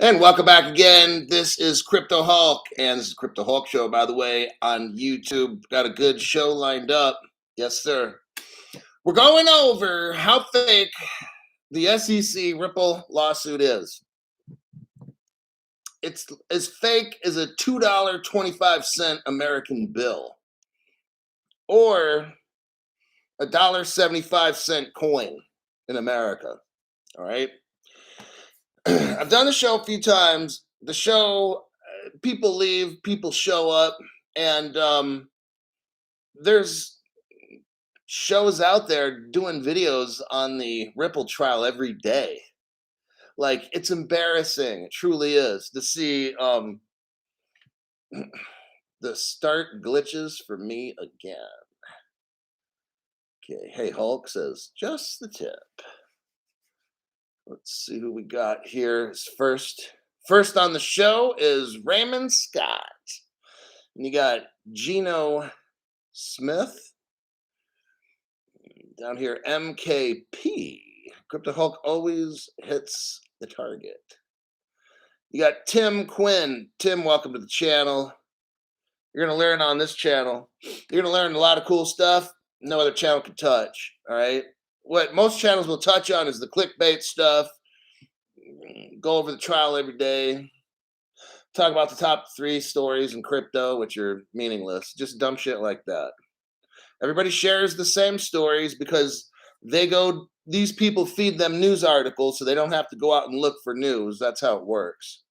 And welcome back again. This is Crypto Hulk, and this is Crypto Hulk Show, by the way, on YouTube. Got a good show lined up. Yes, sir. We're going over how fake the SEC Ripple lawsuit is. It's as fake as a $2.25 American bill or a $1.75 coin in America. All right. I've done the show a few times. The show, people leave, people show up, and there's shows out there doing videos on the Ripple trial every day. Like, it's embarrassing. It truly is to see the start glitches for me again. Okay, hey, Hulk says just the tip. Let's see who we got here. First on the show is Raymond Scott. And you got Gino Smith. Down here, MKP. Crypto Hulk always hits the target. You got Tim Quinn. Tim, welcome to the channel. You're going to learn on this channel. You're going to learn a lot of cool stuff no other channel can touch. All right. What most channels will touch on is the clickbait stuff. Go over the trial every day. Talk about the top 3 stories in crypto, which are meaningless. Just dumb shit like that. Everybody shares the same stories because these people feed them news articles so they don't have to go out and look for news. That's how it works.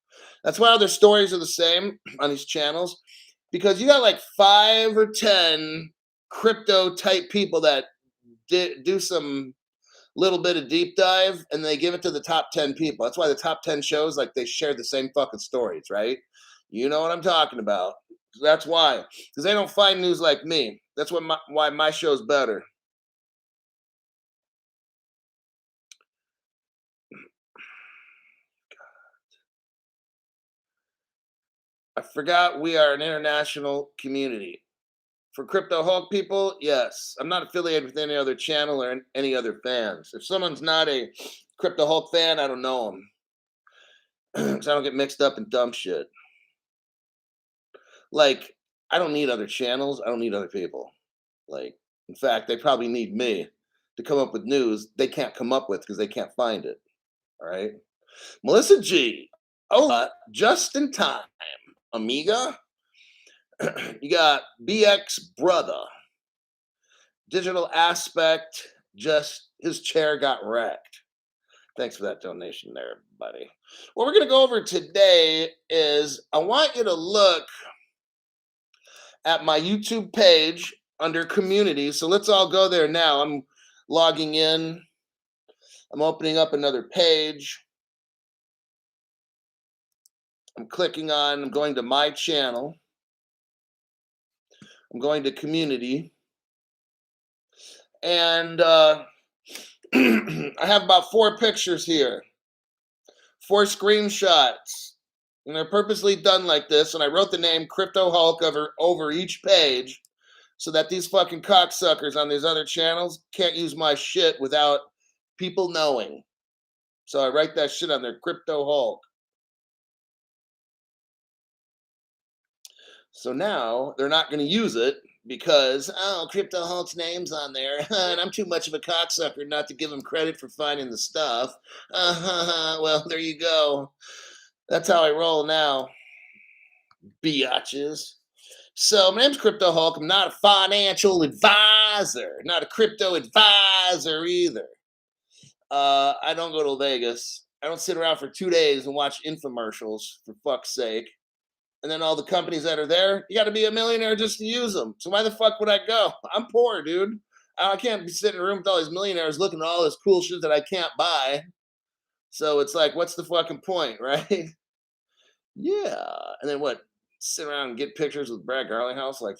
That's why their stories are the same on these channels, because you got like 5 or 10 crypto type people that do some little bit of deep dive and they give it to the top 10 people. That's why the top 10 shows, like, they share the same fucking stories, right? You know what I'm talking about. That's why, because they don't find news like me. That's why my show's better. I forgot we are an international community. For Crypto Hulk people, yes. I'm not affiliated with any other channel or any other fans. If someone's not a Crypto Hulk fan, I don't know them. Because I don't get mixed up in dumb shit. Like, I don't need other channels. I don't need other people. Like, in fact, they probably need me to come up with news they can't come up with because they can't find it. All right. Melissa G. Hola, just in time. Amiga. You got BX Brother. Digital Aspect. Just his chair got wrecked. Thanks for that donation there, buddy. What we're going to go over today is I want you to look at my YouTube page under community. So let's all go there now. I'm logging in. I'm opening up another page. I'm going to my channel. I'm going to community. And I have about 4 pictures here, 4 screenshots. And they're purposely done like this. And I wrote the name Crypto Hulk over each page so that these fucking cocksuckers on these other channels can't use my shit without people knowing. So I write that shit on there, Crypto Hulk. So now they're not going to use it because, Crypto Hulk's name's on there, and I'm too much of a cocksucker not to give him credit for finding the stuff. Well, there you go. That's how I roll now, biatches. So my name's Crypto Hulk. I'm not a financial advisor, not a crypto advisor either. I don't go to Vegas. I don't sit around for 2 days and watch infomercials, for fuck's sake. And then all the companies that are there, you got to be a millionaire just to use them. So why the fuck would I go? I'm poor, dude. I can't be sitting in a room with all these millionaires looking at all this cool shit that I can't buy. So it's like, what's the fucking point, right? Yeah. And then what? Sit around and get pictures with Brad Garlinghouse? Like,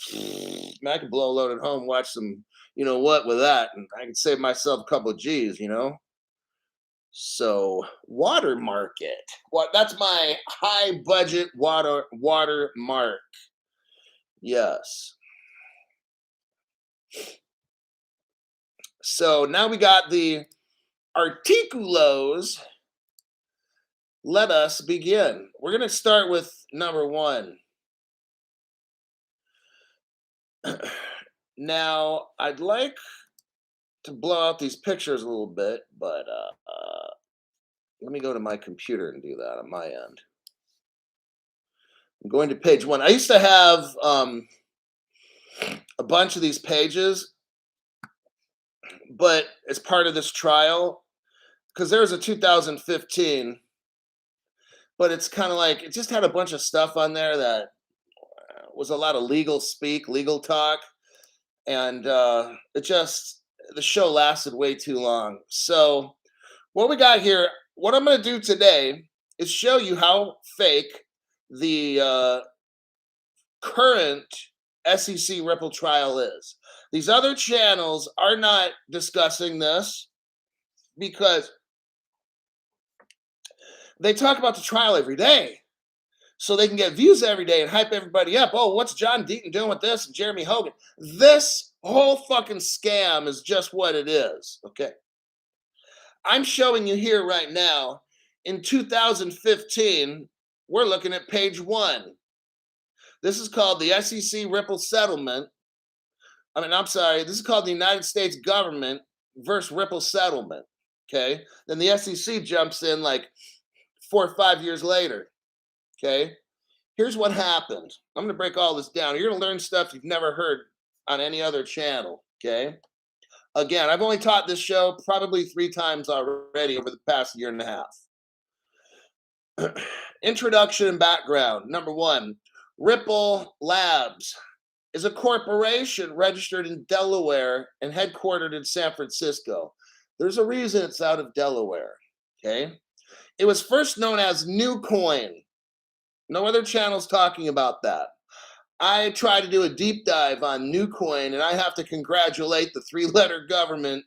man, I could blow a load at home, watch some, you know what, with that. And I could save myself a couple of G's, you know? So, water market. That's my high budget water mark. Yes. So now we got the articulos Let us begin. We're going to start with number one. Now, I'd like to blow out these pictures a little bit, but let me go to my computer and do that on my end. I'm going to page one. I used to have a bunch of these pages, but as part of this trial, because there's a 2015, but it's kind of like it just had a bunch of stuff on there that was a lot of legal speak, legal talk, and the show lasted way too long. So what we got here, what I'm going to do today is show you how fake the current SEC Ripple trial is. These other channels are not discussing this because they talk about the trial every day. So they can get views every day and hype everybody up. Oh, what's John Deaton doing with this? And Jeremy Hogan. This whole fucking scam is just what it is. Okay. I'm showing you here right now. In 2015, we're looking at page one. This is called the SEC Ripple Settlement. I'm sorry. This is called the United States Government versus Ripple Settlement. Okay. Then the SEC jumps in like 4 or 5 years later. Okay. Here's what happened. I'm going to break all this down. You're going to learn stuff you've never heard on any other channel. Okay. Again, I've only taught this show probably 3 times already over the past year and a half. Introduction and background. Number one, Ripple Labs is a corporation registered in Delaware and headquartered in San Francisco. There's a reason it's out of Delaware. Okay. It was first known as NewCoin. No other channels talking about that. I tried to do a deep dive on NewCoin, and I have to congratulate the 3-letter government.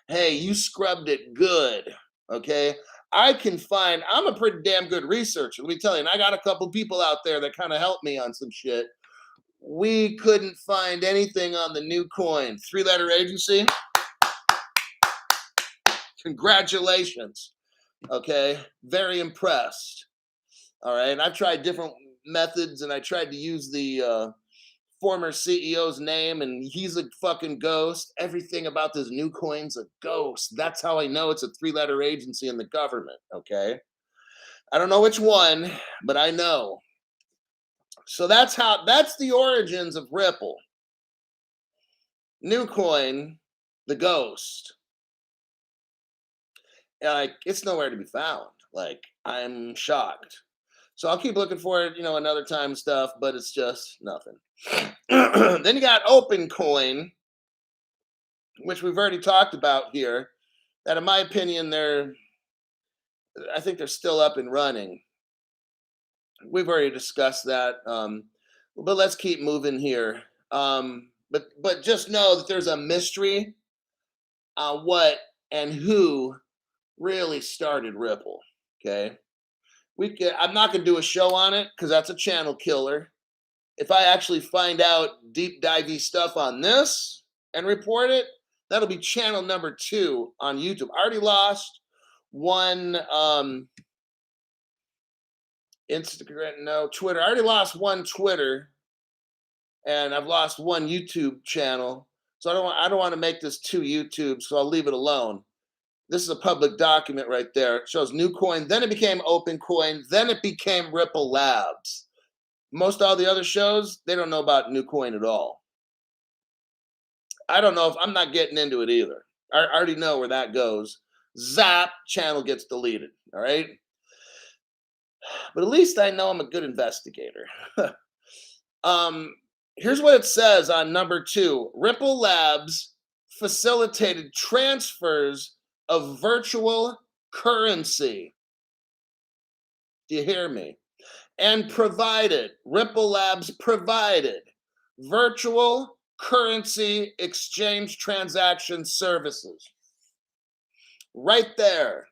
Hey, you scrubbed it good. Okay. I'm a pretty damn good researcher. Let me tell you, and I got a couple people out there that kind of helped me on some shit. We couldn't find anything on the NewCoin 3-letter agency. Congratulations. Okay. Very impressed. All right. And I've tried different methods, and I tried to use the former CEO's name, and he's a fucking ghost. Everything about this NewCoin's a ghost. That's how I know it's a 3-letter agency in the government. Okay. I don't know which one, but I know. So that's the origins of Ripple. NewCoin, the ghost. Like, it's nowhere to be found. Like, I'm shocked. So I'll keep looking for it, another time stuff, but it's just nothing. Then you got OpenCoin, which we've already talked about here, that in my opinion, I think they're still up and running. We've already discussed that, but let's keep moving here. But just know that there's a mystery on what and who really started Ripple, okay? I'm not going to do a show on it because that's a channel killer. If I actually find out deep divey stuff on this and report it, that'll be channel number 2 on YouTube. I already lost one Twitter. I already lost one Twitter, and I've lost one YouTube channel. So I don't want to make this 2 YouTube, so I'll leave it alone. This is a public document right there. It shows NewCoin, then it became OpenCoin, then it became Ripple Labs. Most all the other shows, they don't know about NewCoin at all. I don't know if I'm not getting into it either. I already know where that goes. Zap, channel gets deleted. All right. But at least I know I'm a good investigator. Here's what it says on number 2. Ripple Labs facilitated transfers of virtual currency. Do you hear me? And Ripple Labs provided virtual currency exchange transaction services. Right there.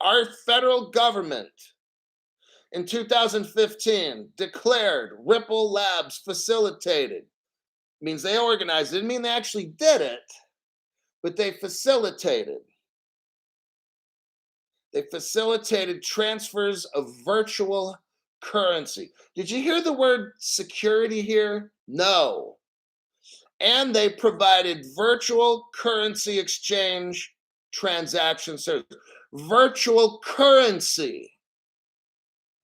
Our federal government in 2015 declared Ripple Labs facilitated. Means they organized it. It didn't mean they actually did it, but they facilitated They facilitated transfers of virtual currency. Did you hear the word security here? No. And they provided virtual currency exchange transaction service. Virtual currency,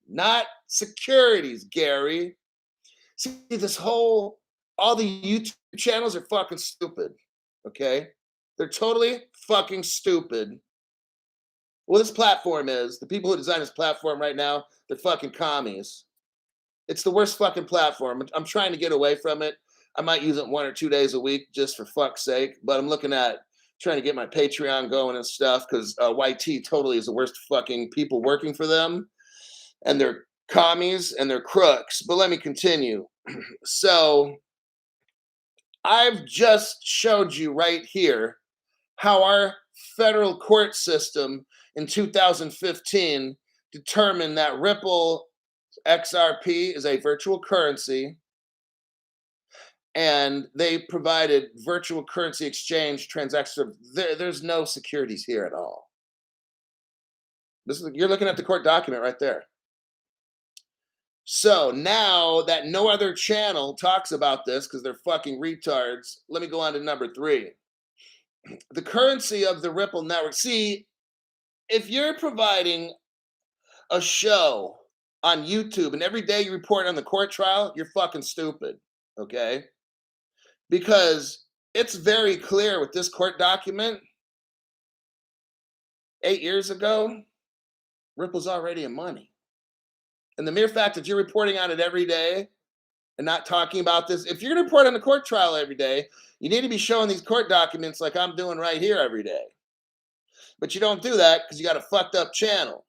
not securities, Gary. See, all the YouTube channels are fucking stupid. Okay? They're totally fucking stupid. Well, this platform is, the people who design this platform right now, they're fucking commies. It's the worst fucking platform. I'm trying to get away from it. I might use it 1 or 2 days a week just for fuck's sake, but I'm looking at trying to get my Patreon going and stuff because YT totally is the worst fucking people working for them, and they're commies and they're crooks. But let me continue. So I've just showed you right here how our federal court system in 2015 determined that Ripple XRP is a virtual currency, and they provided virtual currency exchange transactions. There's no securities here at all. You're looking at the court document right there. So now that no other channel talks about this because they're fucking retards, let me go on to number 3. The currency of the Ripple network. See, if you're providing a show on YouTube and every day you report on the court trial, you're fucking stupid, okay? Because it's very clear with this court document, 8 years ago, Ripple's already in money. And the mere fact that you're reporting on it every day and not talking about this, if you're going to report on the court trial every day, you need to be showing these court documents like I'm doing right here every day. But you don't do that because you got a fucked up channel.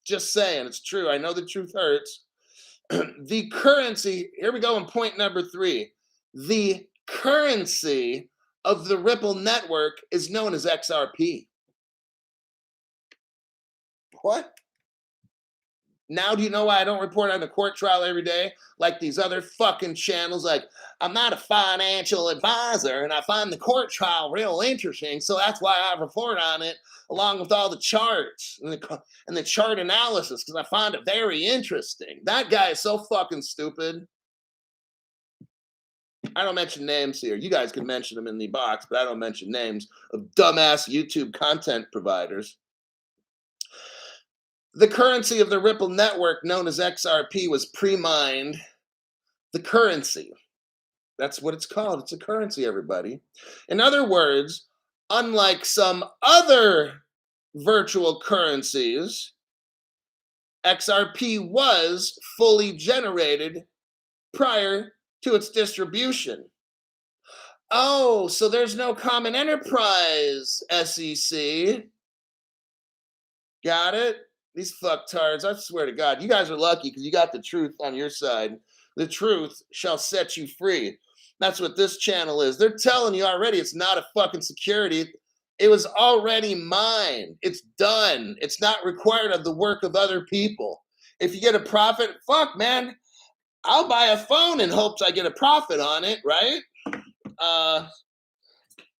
Just saying, it's true. I know the truth hurts. The currency, here we go in point number 3. The currency of the Ripple network is known as XRP. What? Now do you know why I don't report on the court trial every day like these other fucking channels? Like, I'm not a financial advisor and I find the court trial real interesting, so that's why I report on it along with all the charts and the chart analysis because I find it very interesting. That guy is so fucking stupid. I don't mention names here. You guys can mention them in the box, but I don't mention names of dumbass YouTube content providers. The currency of the Ripple network, known as XRP, was pre-mined. The currency. That's what it's called. It's a currency, everybody. In other words, unlike some other virtual currencies, XRP was fully generated prior to its distribution. Oh, so there's no common enterprise, SEC. Got it? These fucktards, I swear to God, you guys are lucky because you got the truth on your side. The truth shall set you free. That's what this channel is. They're telling you already it's not a fucking security. It was already mined. It's done. It's not required of the work of other people. If you get a profit, fuck, man, I'll buy a phone in hopes I get a profit on it, right?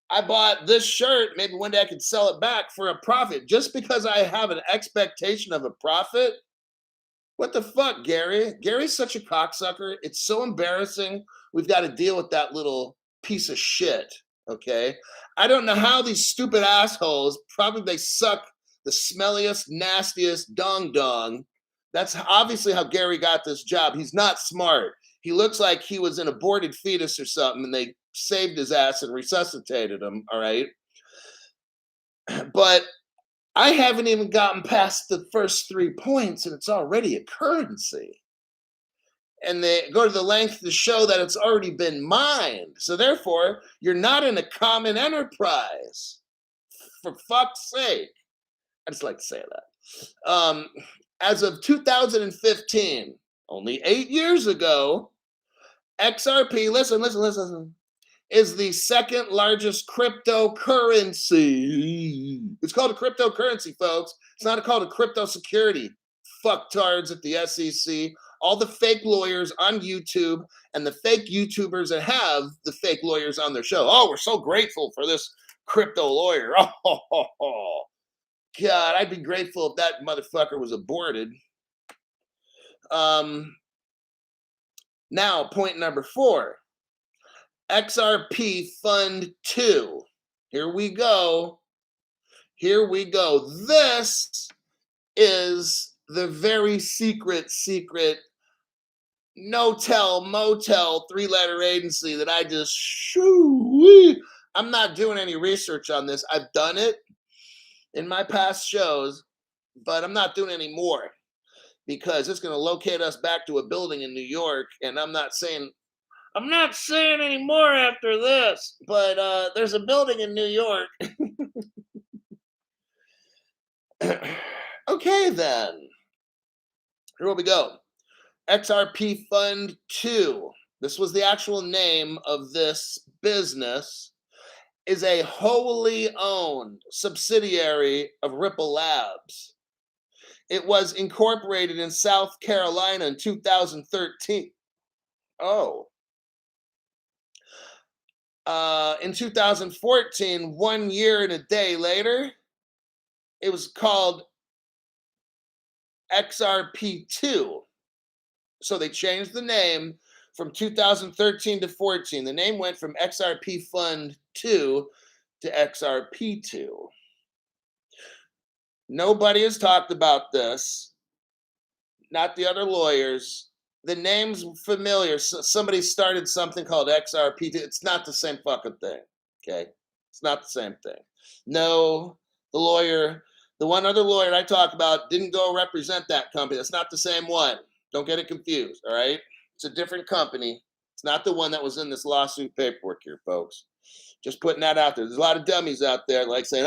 I bought this shirt. Maybe one day I could sell it back for a profit just because I have an expectation of a profit. What the fuck, Gary? Gary's such a cocksucker. It's so embarrassing. We've got to deal with that little piece of shit, okay? I don't know how these stupid assholes, probably they suck the smelliest, nastiest dong. That's obviously how Gary got this job. He's not smart. He looks like he was an aborted fetus or something, and they saved his ass and resuscitated him, all right? But I haven't even gotten past the first 3 points, and it's already a currency. And they go to the length to show that it's already been mined. So therefore, you're not in a common enterprise. For fuck's sake. I just like to say that. As of 2015, only 8 years ago, XRP, listen, is the second largest cryptocurrency. It's called a cryptocurrency, folks. It's not called a crypto security. Fucktards at the SEC, all the fake lawyers on YouTube, and the fake YouTubers that have the fake lawyers on their show. Oh, we're so grateful for this crypto lawyer. Oh, God, I'd be grateful if that motherfucker was aborted. Um, Now, point number 4. XRP Fund 2. Here we go. Here we go. This is the very secret no tell motel 3-letter agency that I just shoo. I'm not doing any research on this. I've done it in my past shows, but I'm not doing any more because it's going to locate us back to a building in New York, and I'm not saying any more after this, but there's a building in New York. Okay, then. Here we go. XRP Fund 2. This was the actual name of this business. Is a wholly owned subsidiary of Ripple Labs. It was incorporated in South Carolina in 2013. Oh. In 2014, 1 year and a day later, it was called XRP2. So they changed the name from 2013 to 14. The name went from XRP Fund 2 to XRP2. Nobody has talked about this, not the other lawyers. The name's familiar. Somebody started something called XRP2. It's not the same fucking thing, okay? It's not the same thing. No, the one other lawyer I talked about didn't go represent that company. That's not the same one. Don't get it confused, all right? It's a different company. It's not the one that was in this lawsuit paperwork here, folks. Just putting that out there. There's a lot of dummies out there like saying,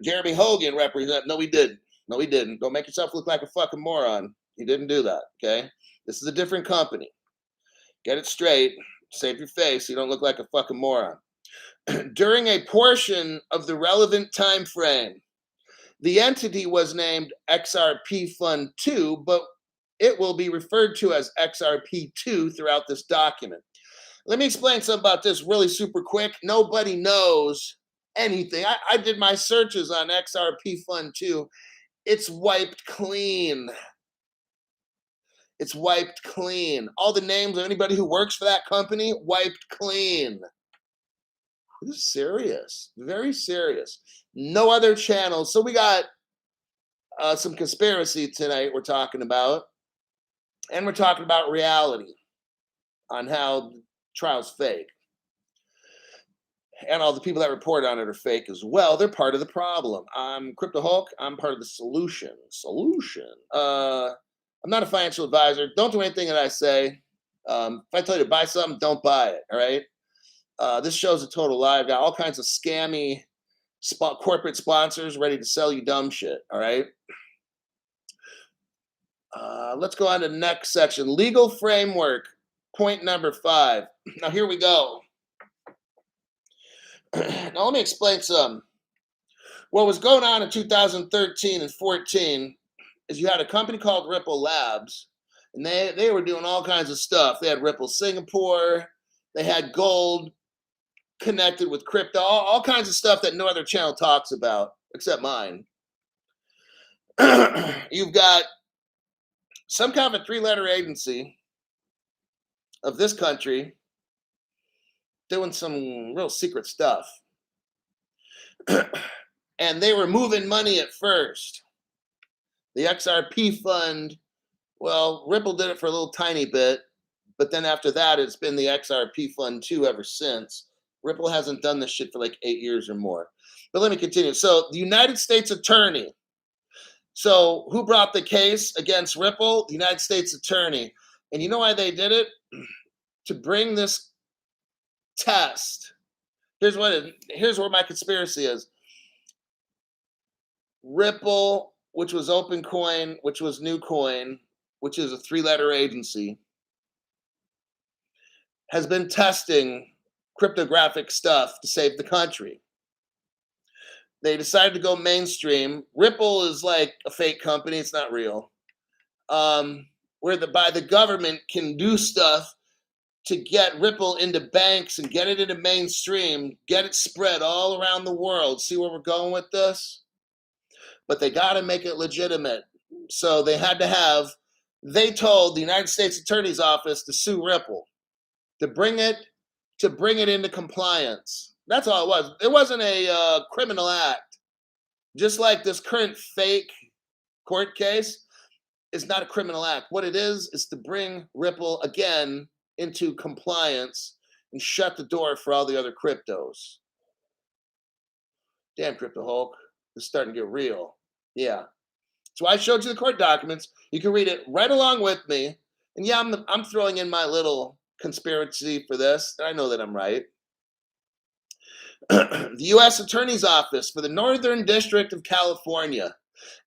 Jeremy Hogan represent. No, he didn't. No, he didn't. Don't make yourself look like a fucking moron. He didn't do that, okay? This is a different company. Get it straight. Save your face. So you don't look like a fucking moron. During a portion of the relevant time frame, the entity was named XRP Fund 2, but it will be referred to as XRP2 throughout this document. Let me explain something about this really super quick. Nobody knows anything. I did my searches on XRP Fund 2. It's wiped clean. It's wiped clean. All the names of anybody who works for that company, wiped clean. This is serious. Very serious. No other channels. So we got some conspiracy tonight we're talking about. And we're talking about reality on how the trial's fake. And all the people that report on it are fake as well. They're part of the problem. I'm Crypto Hulk. I'm part of the solution. I'm not a financial advisor. Don't do anything that I say. If I tell you to buy something, don't buy it. All right. This show's a total lie. I've got all kinds of scammy corporate sponsors ready to sell you dumb shit. All right. Let's go on to the next section. Legal framework. Point number 5. Now here we go. Now let me explain some. What was going on in 2013 and 14 is you had a company called Ripple Labs, and they were doing all kinds of stuff. They had Ripple Singapore. They had gold connected with crypto, all kinds of stuff that no other channel talks about except mine. You've got some kind of a 3-letter agency of this country doing some real secret stuff. And they were moving money at first. The XRP fund, well, Ripple did it for a little tiny bit, but then after that, it's been the XRP fund 2 ever since. Ripple hasn't done this shit for like 8 years or more. But let me continue. So the United States attorney. So who brought the case against Ripple? The United States attorney. And you know why they did it? To bring this test. Here's where my conspiracy is. Ripple, which was OpenCoin, which was NewCoin, which is a 3-letter agency, has been testing cryptographic stuff to save the country. They decided to go mainstream. Ripple is like a fake company. It's not real. Where the government can do stuff to get Ripple into banks and get it into mainstream, get it spread all around the world. See where we're going with this? but they got to make it legitimate. So they told the United States Attorney's Office to sue Ripple to bring it into compliance. That's all it was. It wasn't a criminal act. Just like this current fake court case is not a criminal act. What it is to bring Ripple again into compliance and shut the door for all the other cryptos. Damn, Crypto Hulk, it's starting to get real. Yeah. So I showed you the court documents. You can read it right along with me. And yeah, I'm throwing in my little conspiracy for this. I know that I'm right. The U.S. Attorney's Office for the Northern District of California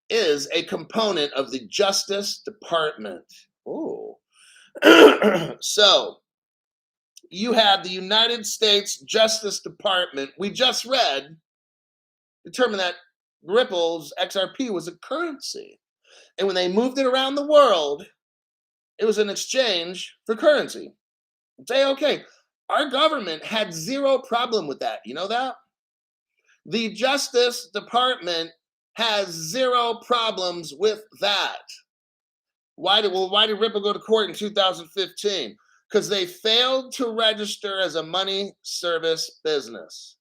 is a component of the Justice Department. Oh. So you have the United States Justice Department. We just read, determined that Ripple's XRP was a currency. And when they moved it around the world, it was an exchange for currency. Say, okay, our government had zero problem with that. You know that? The Justice Department has zero problems with that. Why did Ripple go to court in 2015? Because they failed to register as a money service business.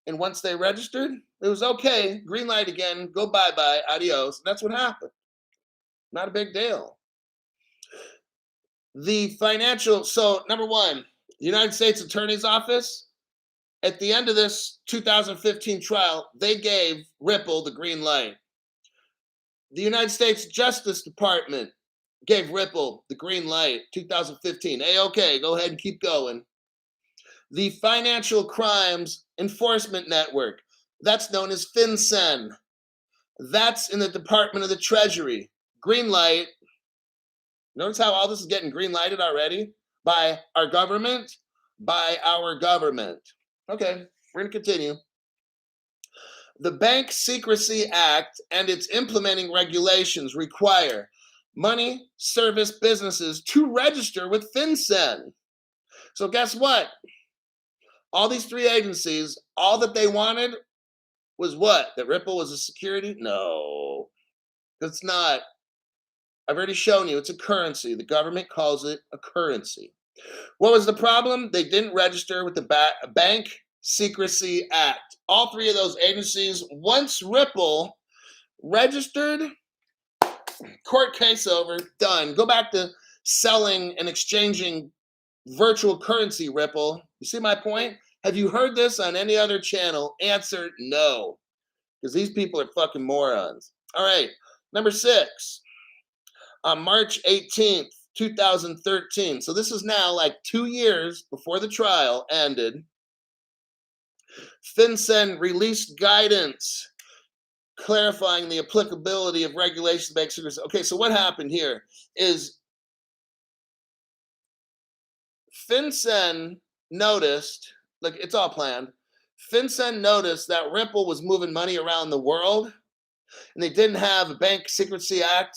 And once they registered, it was okay, green light again, go bye-bye, adios. That's what happened. Not a big deal. So number one, the United States Attorney's Office, at the end of this 2015 trial, they gave Ripple the green light. The United States Justice Department gave Ripple the green light, 2015. Hey, okay, go ahead and keep going. The Financial Crimes Enforcement Network, that's known as FinCEN. That's in the Department of the Treasury. Green light. Notice how all this is getting green lighted already? By our government? By our government. Okay, we're going to continue. The Bank Secrecy Act and its implementing regulations require money service businesses to register with FinCEN. So guess what? All these three agencies, all that they wanted was what? That Ripple was a security? No, it's not. I've already shown you it's a currency. The government calls it a currency. What was the problem? They didn't register with the Bank Secrecy Act. All three of those agencies, once Ripple registered, court case over, done. Go back to selling and exchanging virtual currency, Ripple. You see my point? Have you heard this on any other channel? Answer, no. Because these people are fucking morons. All right, number 6. On March 18th, 2013, so this is now like 2 years before the trial ended, FinCEN released guidance clarifying the applicability of regulations of bank secrecy. Okay, so what happened here is FinCEN noticed, like it's all planned, FinCEN noticed that Ripple was moving money around the world and they didn't have a Bank Secrecy Act.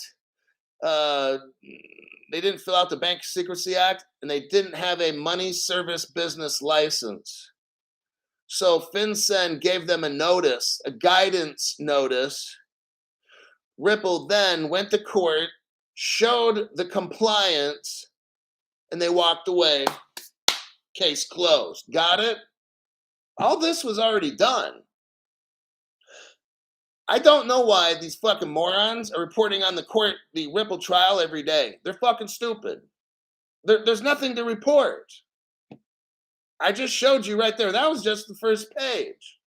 They didn't fill out the Bank Secrecy Act and they didn't have a money service business license. So FinCEN gave them a notice, a guidance notice. Ripple then went to court, showed the compliance, and they walked away. Case closed. Got it? All this was already done. I don't know why these fucking morons are reporting on the Ripple trial every day. They're fucking stupid. There's nothing to report. I just showed you right there. That was just the first page.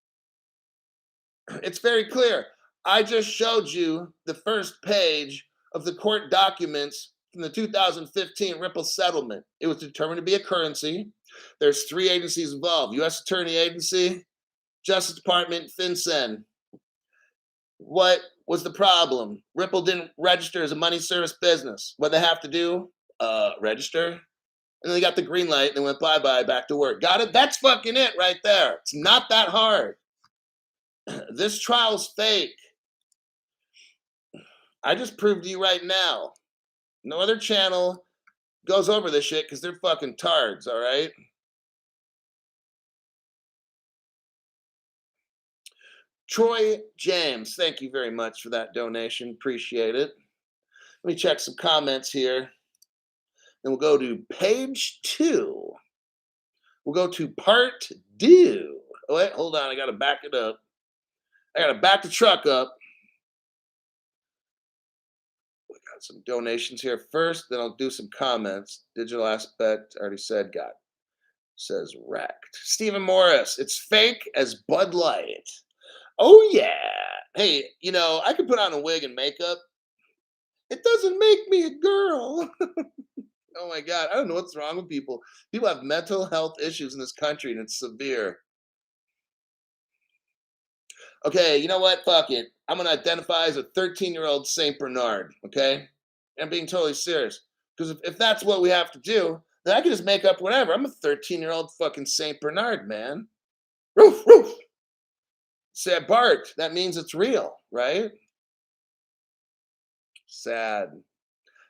It's very clear. I just showed you the first page of the court documents from the 2015 Ripple settlement. It was determined to be a currency. There's 3 agencies involved: U.S. Attorney Agency, Justice Department, FinCEN. What was the problem? Ripple didn't register as a money service business. What they have to do? Register. And then they got the green light and they went bye-bye, back to work. Got it? That's fucking it right there. It's not that hard. This trial's fake. I just proved to you right now. No other channel goes over this shit because they're fucking tards, all right? Troy James, thank you very much for that donation. Appreciate it. Let me check some comments here. Then we'll go to page 2. We'll go to part two. Oh, wait, hold on. I got to back it up. I got to back the truck up. We got some donations here first. Then I'll do some comments. Digital aspect, already said, got. Says wrecked. Stephen Morris, it's fake as Bud Light. Oh, yeah. Hey, I could put on a wig and makeup. It doesn't make me a girl. Oh my God. I don't know what's wrong with people. People have mental health issues in this country and it's severe. Okay, you know what? Fuck it. I'm going to identify as a 13-year-old St. Bernard. Okay? I'm being totally serious. Because if that's what we have to do, then I can just make up whatever. I'm a 13-year-old fucking St. Bernard, man. Roof, roof. Said Bart. That means it's real, right? Sad.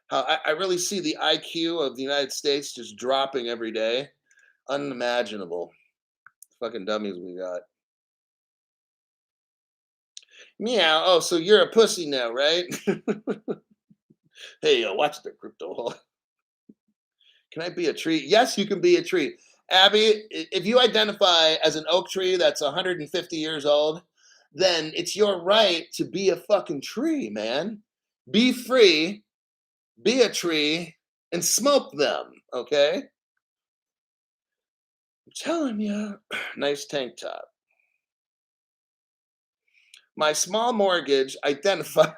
How I really see the IQ of the United States just dropping every day. Unimaginable. Fucking dummies we got. Meow. Oh, so you're a pussy now, right? Hey, watch the crypto hole. Can I be a tree? Yes, you can be a tree. Abby, if you identify as an oak tree that's 150 years old, then it's your right to be a fucking tree, man. Be free, be a tree, and smoke them, okay? I'm telling you. Nice tank top. My small mortgage identify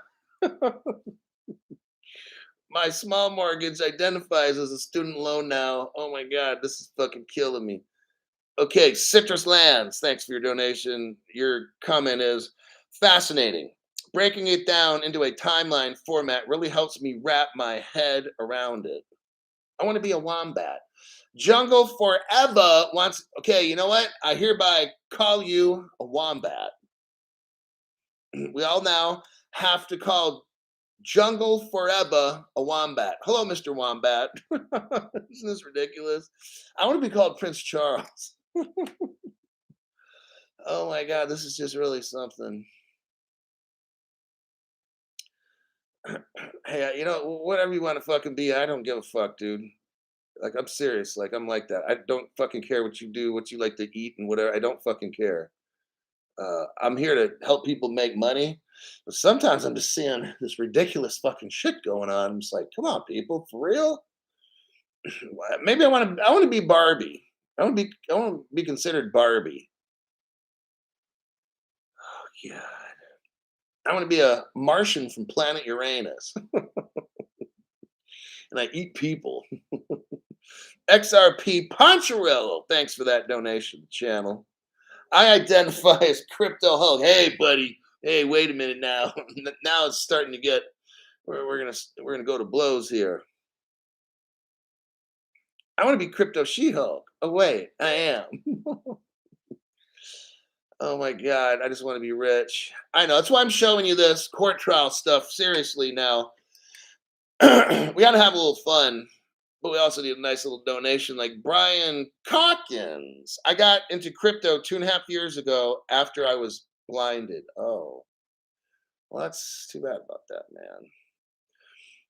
my small mortgage identifies as a student loan now. Oh my God, this is fucking killing me. Okay, Citrus Lands, thanks for your donation. Your comment is fascinating. Breaking it down into a timeline format really helps me wrap my head around it. I want to be a wombat. Jungle Forever wants, okay, you know what? I hereby call you a wombat. We all now have to call Jungle Forever a wombat. Hello, Mr. Wombat. Isn't this ridiculous? I want to be called Prince Charles. Oh my God, this is just really something. Hey, whatever you want to fucking be, I don't give a fuck, dude. Like, I'm serious. Like, I'm like that. I don't fucking care what you do, what you like to eat, and whatever. I don't fucking care. I'm here to help people make money. But sometimes I'm just seeing this ridiculous fucking shit going on. I'm just like, come on, people, for real? Maybe I want to be Barbie. I want to be considered Barbie. Oh God. I want to be a Martian from planet Uranus. And I eat people. XRP Poncherello, thanks for that donation to the channel. I identify as Crypto Hulk. Hey, buddy. Hey, wait a minute now. Now it's starting to get. We're gonna go to blows here. I want to be Crypto She-Hulk. Oh wait, I am. Oh my God, I just want to be rich. I know that's why I'm showing you this court trial stuff seriously now. We got to have a little fun, but we also need a nice little donation. Like Brian Calkins, I got into crypto 2.5 years ago after I was blinded. Oh, well, that's too bad about that, man.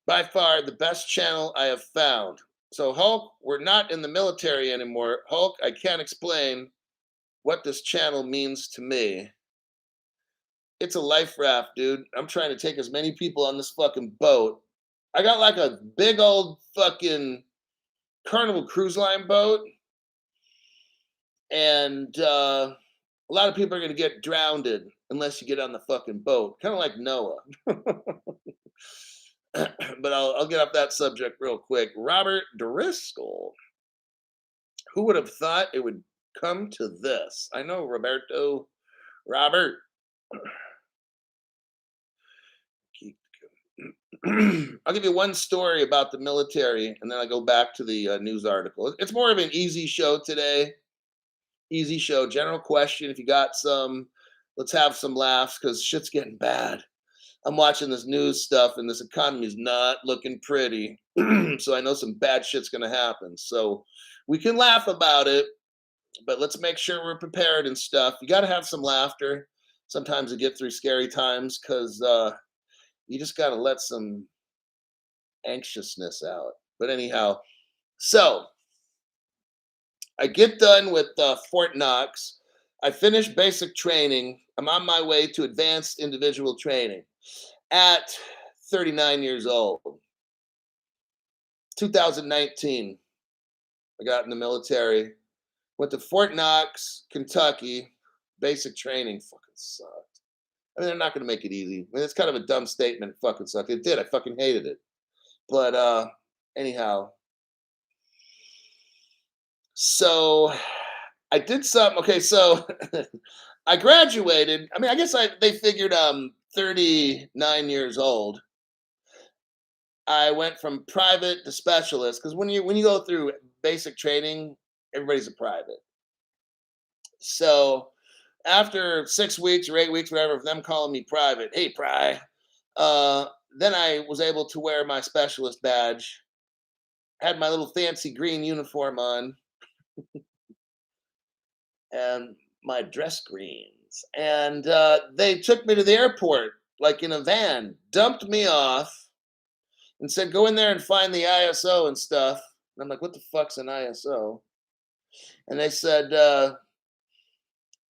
By far the best channel I have found. So Hulk, we're not in the military anymore. Hulk, I can't explain what this channel means to me. It's a life raft, dude. I'm trying to take as many people on this fucking boat. I got like a big old fucking Carnival Cruise Line boat, and a lot of people are going to get drowned unless you get on the fucking boat, kind of like Noah. But I'll get off that subject real quick. Robert Driscoll. Who would have thought it would come to this? I know, Roberto. Robert. I'll give you one story about the military, and then I go back to the news article. It's more of an easy show today. Easy show. General question. If you got some, let's have some laughs because shit's getting bad. I'm watching this news stuff, and this economy is not looking pretty. So I know some bad shit's going to happen. So we can laugh about it, but let's make sure we're prepared and stuff. You got to have some laughter. sometimes to get through scary times because you just got to let some anxiousness out. But anyhow, so I get done with Fort Knox. I finish basic training. I'm on my way to advanced individual training at 39 years old. 2019, I got in the military. Went to Fort Knox, Kentucky. Basic training fucking sucked. I mean, they're not going to make it easy. I mean, it's kind of a dumb statement. It fucking sucked. It did. I fucking hated it. But anyhow, so I did something. Okay, so I graduated. I mean, I guess they figured I'm 39 years old. I went from private to specialist because when you go through basic training, everybody's a private. So after 6 weeks or 8 weeks, whatever, of them calling me private, hey Pry, uh, then I was able to wear my specialist badge, had my little fancy green uniform on, and my dress greens. And they took me to the airport, like in a van, dumped me off, and said, go in there and find the ISO and stuff. And I'm like, what the fuck's an ISO? And they said,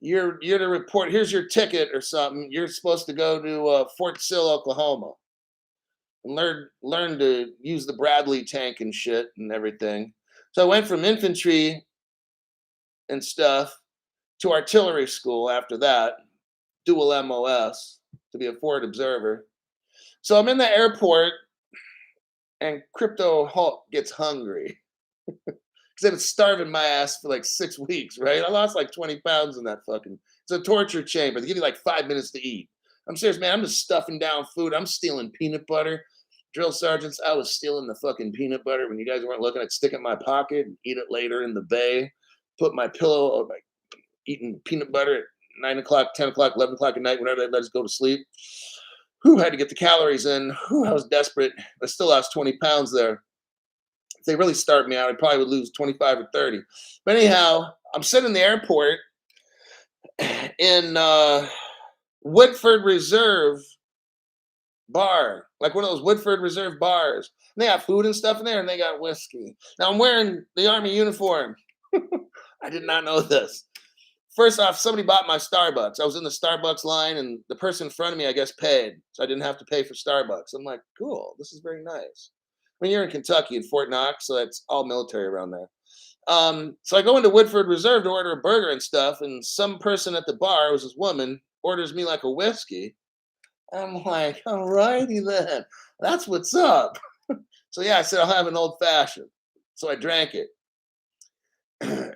you're to report, here's your ticket or something. You're supposed to go to Fort Sill, Oklahoma, and learn to use the Bradley tank and shit and everything. So I went from infantry and stuff to artillery school after that, dual MOS, to be a forward observer. So I'm in the airport, and Crypto Hulk gets hungry because I've been starving my ass for like 6 weeks, right? I lost like 20 pounds in that fucking. It's a torture chamber. They give you like 5 minutes to eat. I'm serious, man. I'm just stuffing down food. I'm stealing peanut butter. Drill sergeants, I was stealing the fucking peanut butter when you guys weren't looking. I'd stick it in my pocket and eat it later in the bay. Put my pillow, or like eating peanut butter at 9 o'clock, 10 o'clock, 11 o'clock at night, whenever they let us go to sleep. Who had to get the calories in. Whew, I was desperate. I still lost 20 pounds there. If they really starved me out, I probably would lose 25 or 30. But anyhow, I'm sitting in the airport in Woodford Reserve bar, like one of those Woodford Reserve bars. And they have food and stuff in there, and they got whiskey. Now I'm wearing the Army uniform. I did not know this. First off, somebody bought my Starbucks. I was in the Starbucks line, and the person in front of me, I guess, paid. So I didn't have to pay for Starbucks. I'm like, cool, this is very nice. I mean, you're in Kentucky, in Fort Knox, so it's all military around there. So I go into Woodford Reserve to order a burger and stuff, and some person at the bar, it was this woman, orders me like a whiskey. I'm like, all righty then. That's what's up. So yeah, I said, I'll have an old fashioned. So I drank it.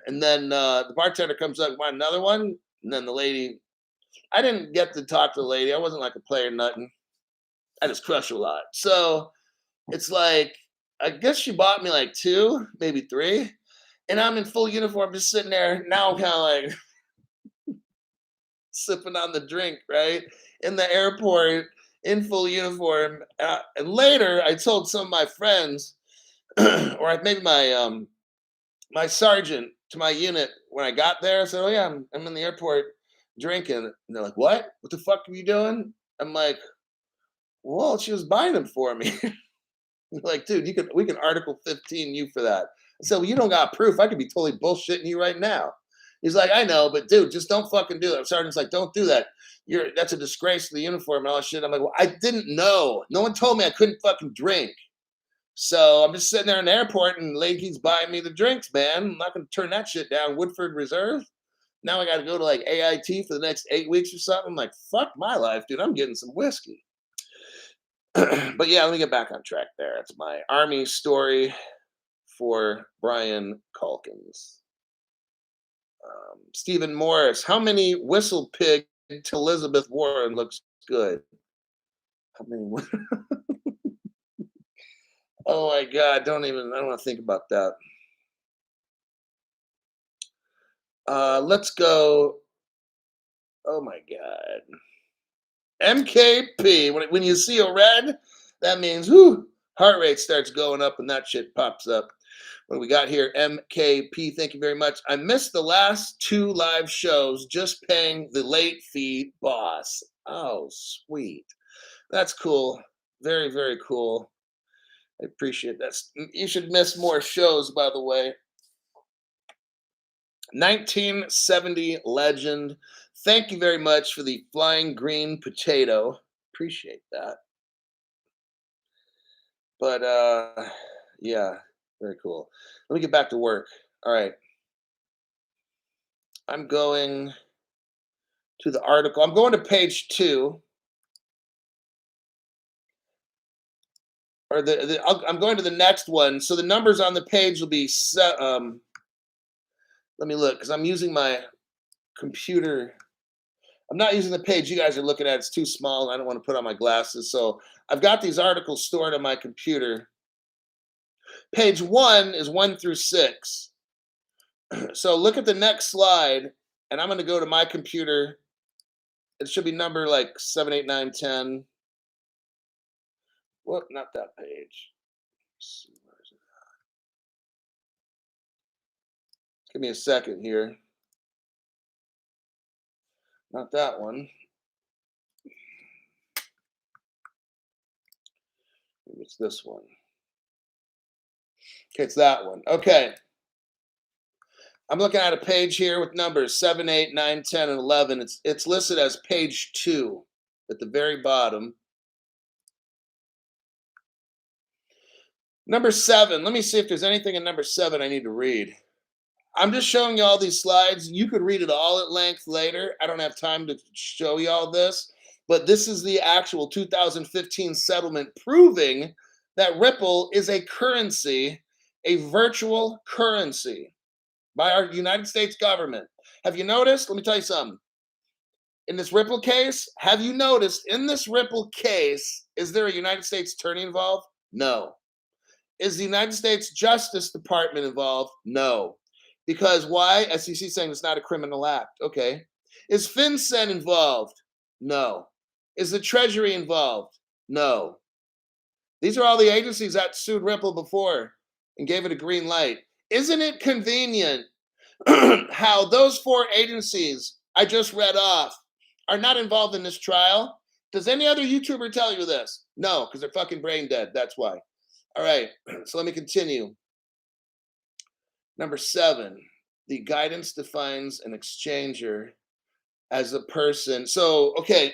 And then the bartender comes up, want another one? And then the lady, I didn't get to talk to the lady. I wasn't like a player, nothing. I just crush a lot. So it's like, I guess she bought me like two, maybe three. And I'm in full uniform, just sitting there. Now I'm kind of like sipping on the drink, right? In the airport, in full uniform. And later, I told some of my friends, or maybe my sergeant to my unit when I got there. I said, "Oh yeah, I'm in the airport drinking." And they're like, "What? What the fuck are you doing?" I'm like, "Well, she was buying them for me." Like, dude, we can Article 15 you for that. I said, "Well, you don't got proof. I could be totally bullshitting you right now." He's like, "I know, but dude, just don't fucking do that." Sergeant's like, "Don't do that. That's a disgrace to the uniform and all that shit." I'm like, "Well, I didn't know. No one told me I couldn't fucking drink." So I'm just sitting there in the airport, and lady keeps buying me the drinks, man. I'm not gonna turn that shit down. Woodford Reserve. Now I got to go to like AIT for the next 8 weeks or something. I'm like, fuck my life, dude. I'm getting some whiskey. But yeah, let me get back on track there. It's my Army story for Brian Calkins. Stephen Morris, how many whistle pig to Elizabeth Warren looks good? How many? Oh my God, I don't want to think about that. Let's go. Oh my God. MKP. When you see a red, that means whoo, heart rate starts going up and that shit pops up. What do we got here? MKP, thank you very much. I missed the last 2 live shows, just paying the late fee, boss. Oh, sweet. That's cool. Very, very cool. I appreciate that. You should miss more shows, by the way. 1970 legend. Thank you very much for the flying green potato. Appreciate that. But yeah, very cool. Let me get back to work. All right. I'm going to the article. I'm going to page 2. Or I'm going to the next one. So the numbers on the page will be let me look because I'm using my computer. I'm not using the page you guys are looking at. It's too small. I don't want to put on my glasses. So I've got these articles stored on my computer. Page 1 is 1 through 6. So look at the next slide, and I'm going to go to my computer. It should be number like 7, 8, 9, 10. Well, not that page. Let's see, where is it? Give me a second here. Not that one. Maybe it's this one. Okay, it's that one. Okay. I'm looking at a page here with numbers 7, 8, 9, 10, and 11. It's listed as page 2 at the very bottom. Number 7. Let me see if there's anything in number 7 I need to read. I'm just showing you all these slides. You could read it all at length later. I don't have time to show you all this, but this is the actual 2015 settlement proving that Ripple is a currency, a virtual currency by our United States government. Have you noticed? Let me tell you something. In this Ripple case, have you noticed in this Ripple case, is there a United States attorney involved? No. Is the United States Justice Department involved? No. Because why? SEC saying it's not a criminal act. Okay. Is FinCEN involved? No. Is the Treasury involved? No. These are all the agencies that sued Ripple before and gave it a green light. Isn't it convenient how those 4 agencies I just read off are not involved in this trial? Does any other YouTuber tell you this? No, because they're fucking brain dead. That's why. All right. So let me continue. Number 7, the guidance defines an exchanger as a person. So, okay,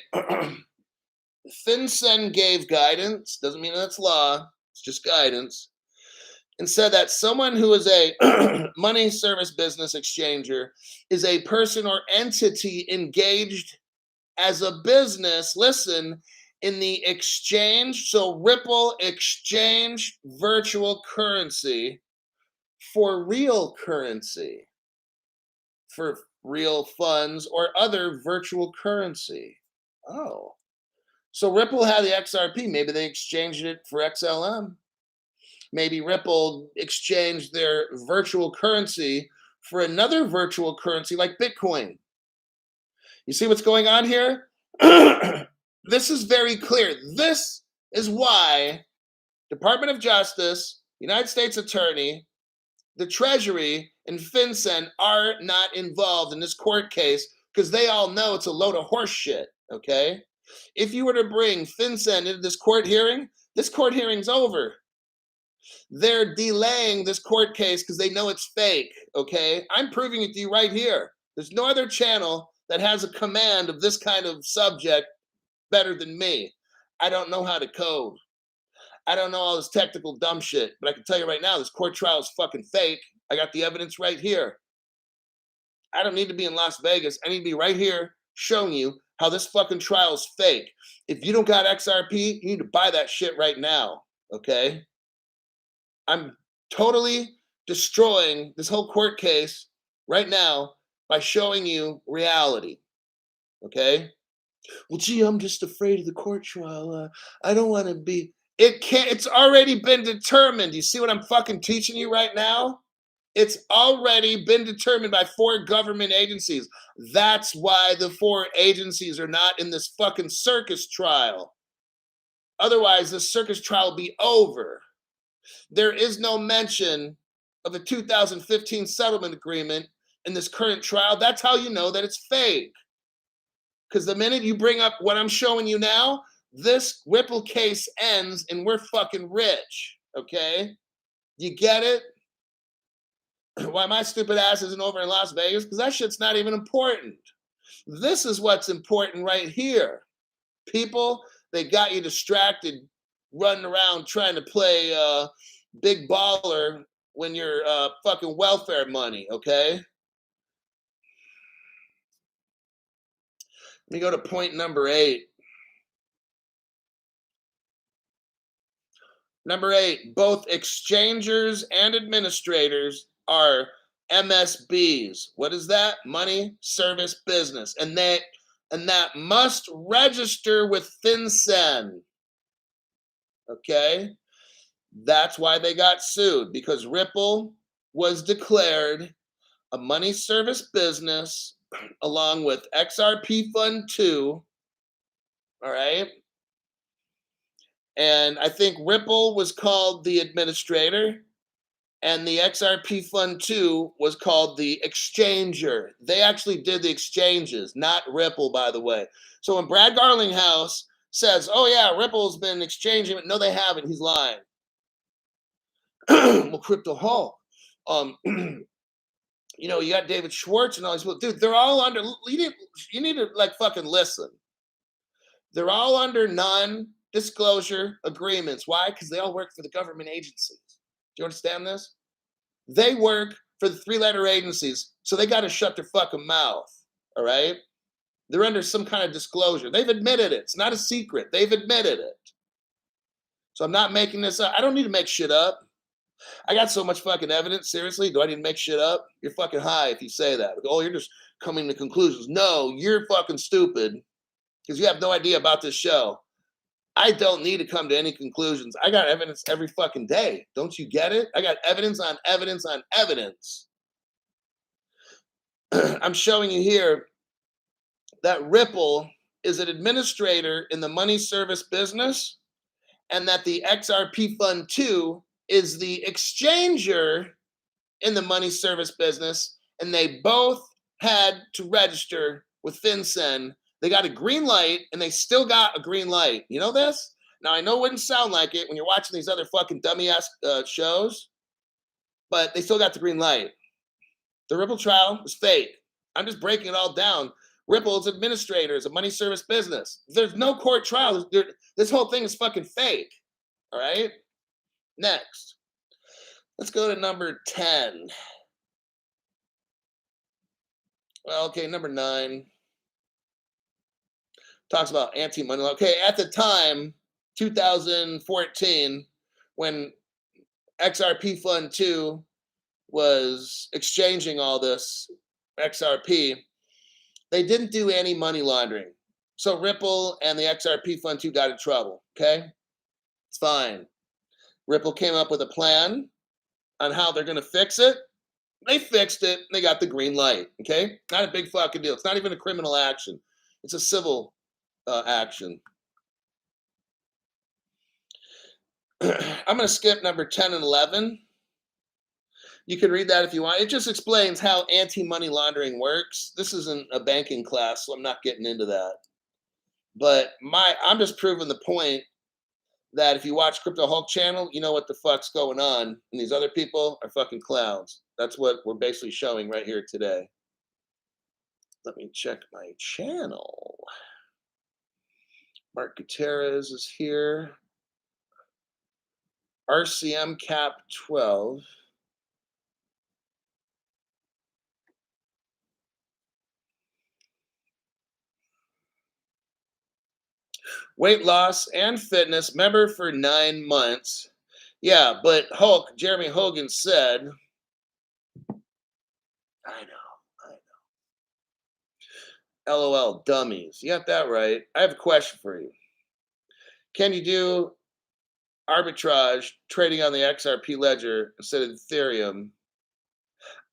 FinCEN gave guidance. Doesn't mean that's law. It's just guidance. And said that someone who is a money service business exchanger is a person or entity engaged as a business, listen, in the exchange. So Ripple exchange virtual currency for real currency, for real funds or other virtual currency. Oh, so Ripple had the XRP. Maybe they exchanged it for XLM. Maybe Ripple exchanged their virtual currency for another virtual currency like Bitcoin. You see what's going on here? This is very clear. This is why Department of Justice, United States Attorney, the Treasury, and FinCEN are not involved in this court case because they all know it's a load of horse shit, okay? If you were to bring FinCEN into this court hearing's over. They're delaying this court case because they know it's fake, okay? I'm proving it to you right here. There's no other channel that has a command of this kind of subject better than me. I don't know how to code. I don't know all this technical dumb shit, but I can tell you right now, this court trial is fucking fake. I got the evidence right here. I don't need to be in Las Vegas. I need to be right here showing you how this fucking trial is fake. If you don't got XRP, you need to buy that shit right now, okay? I'm totally destroying this whole court case right now by showing you reality, okay? Well, gee, I'm just afraid of the court trial. I don't want to be... It's already been determined. You see what I'm fucking teaching you right now? It's already been determined by 4 government agencies. That's why the 4 agencies are not in this fucking circus trial. Otherwise, the circus trial will be over. There is no mention of the 2015 settlement agreement in this current trial, that's how you know that it's fake. Because the minute you bring up what I'm showing you now, this Ripple case ends and we're fucking rich. Okay? You get it? Why my stupid ass isn't over in Las Vegas? Because that shit's not even important. This is what's important right here. People, they got you distracted, running around trying to play big baller when you're fucking welfare money, okay? Let me go to point number 8. Number 8, both exchangers and administrators are MSBs. What is that? Money Service Business. And that must register with FinCEN. Okay? That's why they got sued, because Ripple was declared a money service business along with XRP Fund 2. All right? And I think Ripple was called the administrator, and the XRP Fund 2 was called the exchanger. They actually did the exchanges, not Ripple, by the way. So when Brad Garlinghouse says, oh yeah, Ripple's been exchanging it, no, they haven't, he's lying. Well, Crypto Hulk, you know, you got David Schwartz and all these people. Dude, they're all under, you need to like fucking listen. They're all under non-disclosure agreements. Why? Because they all work for the government agencies. Do you understand this? They work for the 3-letter agencies, so they got to shut their fucking mouth, all right? They're under some kind of disclosure. They've admitted it. It's not a secret. They've admitted it. So I'm not making this up. I don't need to make shit up. I got so much fucking evidence. Seriously, do I need to make shit up? You're fucking high if you say that. Oh, you're just coming to conclusions. No, you're fucking stupid because you have no idea about this show. I don't need to come to any conclusions. I got evidence every fucking day. Don't you get it? I got evidence on evidence on evidence. I'm showing you here that Ripple is an administrator in the money service business, and that the XRP Fund 2 is the exchanger in the money service business, and they both had to register with FinCEN. They got a green light, and they still got a green light. You know this? Now, I know it wouldn't sound like it when you're watching these other fucking dummy-ass shows, but they still got the green light. The Ripple trial was fake. I'm just breaking it all down. Ripple's administrator is a money service business. There's no court trial. This whole thing is fucking fake. All right? Next. Let's go to number 10. Well, okay, number 9. Talks about anti-money laundering. Okay, at the time, 2014, when XRP Fund 2 was exchanging all this XRP, they didn't do any money laundering. So Ripple and the XRP Fund 2 got in trouble, okay? It's fine. Ripple came up with a plan on how they're going to fix it. They fixed it. They got the green light, okay? Not a big fucking deal. It's not even a criminal action. It's a civil action. I'm going to skip number 10 and 11. You can read that if you want. It just explains how anti-money laundering works. This isn't a banking class, so I'm not getting into that. But I'm just proving the point that if you watch Crypto Hulk channel, you know what the fuck's going on. And these other people are fucking clowns. That's what we're basically showing right here today. Let me check my channel. Mark Gutierrez is here. RCM Cap 12. Weight loss and fitness member for 9 months. Yeah, but Hulk, Jeremy Hogan said, I know. LOL, dummies. You got that right. I have a question for you. Can you do arbitrage trading on the XRP ledger instead of Ethereum?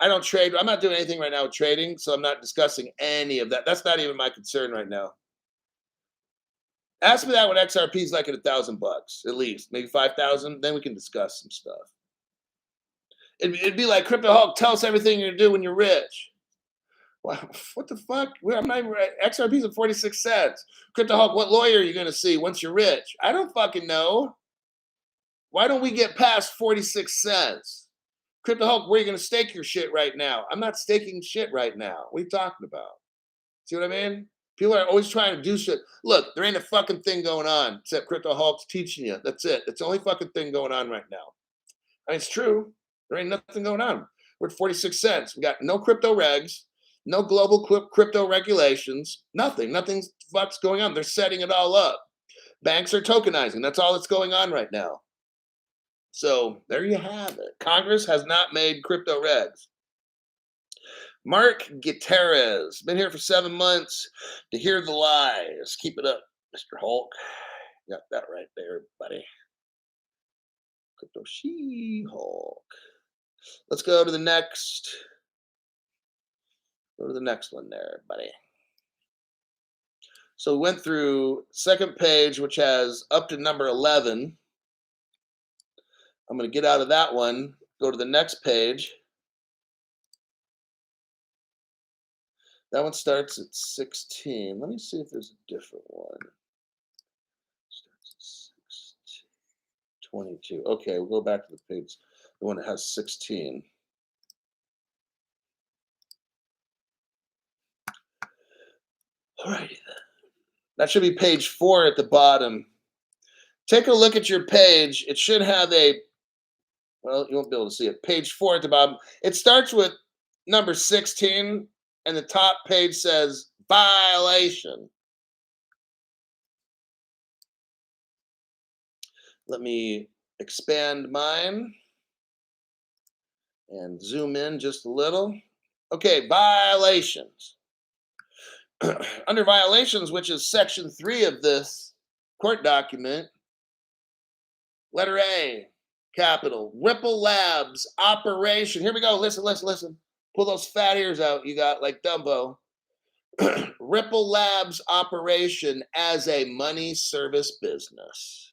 I don't trade. I'm not doing anything right now with trading, so I'm not discussing any of that. That's not even my concern right now. Ask me that when XRP is like at $1,000 at least, maybe 5,000. Then we can discuss some stuff. It'd be like Crypto Hulk, tell us everything you're gonna do when you're rich. Wow, what the fuck? Well, I'm not even right. XRP's at 46 cents. Crypto Hulk, what lawyer are you gonna see once you're rich? I don't fucking know. Why don't we get past 46 cents? Crypto Hulk, where are you gonna stake your shit right now? I'm not staking shit right now. What are you talking about? See what I mean? People are always trying to do shit. Look, there ain't a fucking thing going on except Crypto Hulk's teaching you. That's it. It's the only fucking thing going on right now. I mean, it's true. There ain't nothing going on. We're at 46 cents. We got no crypto regs, no global crypto regulations, nothing. Nothing's fuck's going on. They're setting it all up. Banks are tokenizing. That's all that's going on right now. So there you have it. Congress has not made crypto regs. Mark Gutierrez, been here for 7 months to hear the lies. Keep it up, Mr. Hulk. Got that right there, buddy. Crypto She-Hulk. Let's go to the next. Go to the next one there, buddy. So we went through second page, which has up to number 11. I'm going to get out of that one, go to the next page. That one starts at 16. Let me see if there's a different one. Starts at 16, 22. Okay, we'll go back to the page, the one that has 16. All righty then. That should be page 4 at the bottom. Take a look at your page. It should have a, well, you won't be able to see it. Page 4 at the bottom. It starts with number 16, and the top page says violation. Let me expand mine and zoom in just a little. Okay, violations. Under violations, which is section 3 of this court document, letter A, capital, Ripple Labs operation. Here we go. Listen, listen, listen. Pull those fat ears out you got like Dumbo. Ripple Labs operation as a money service business.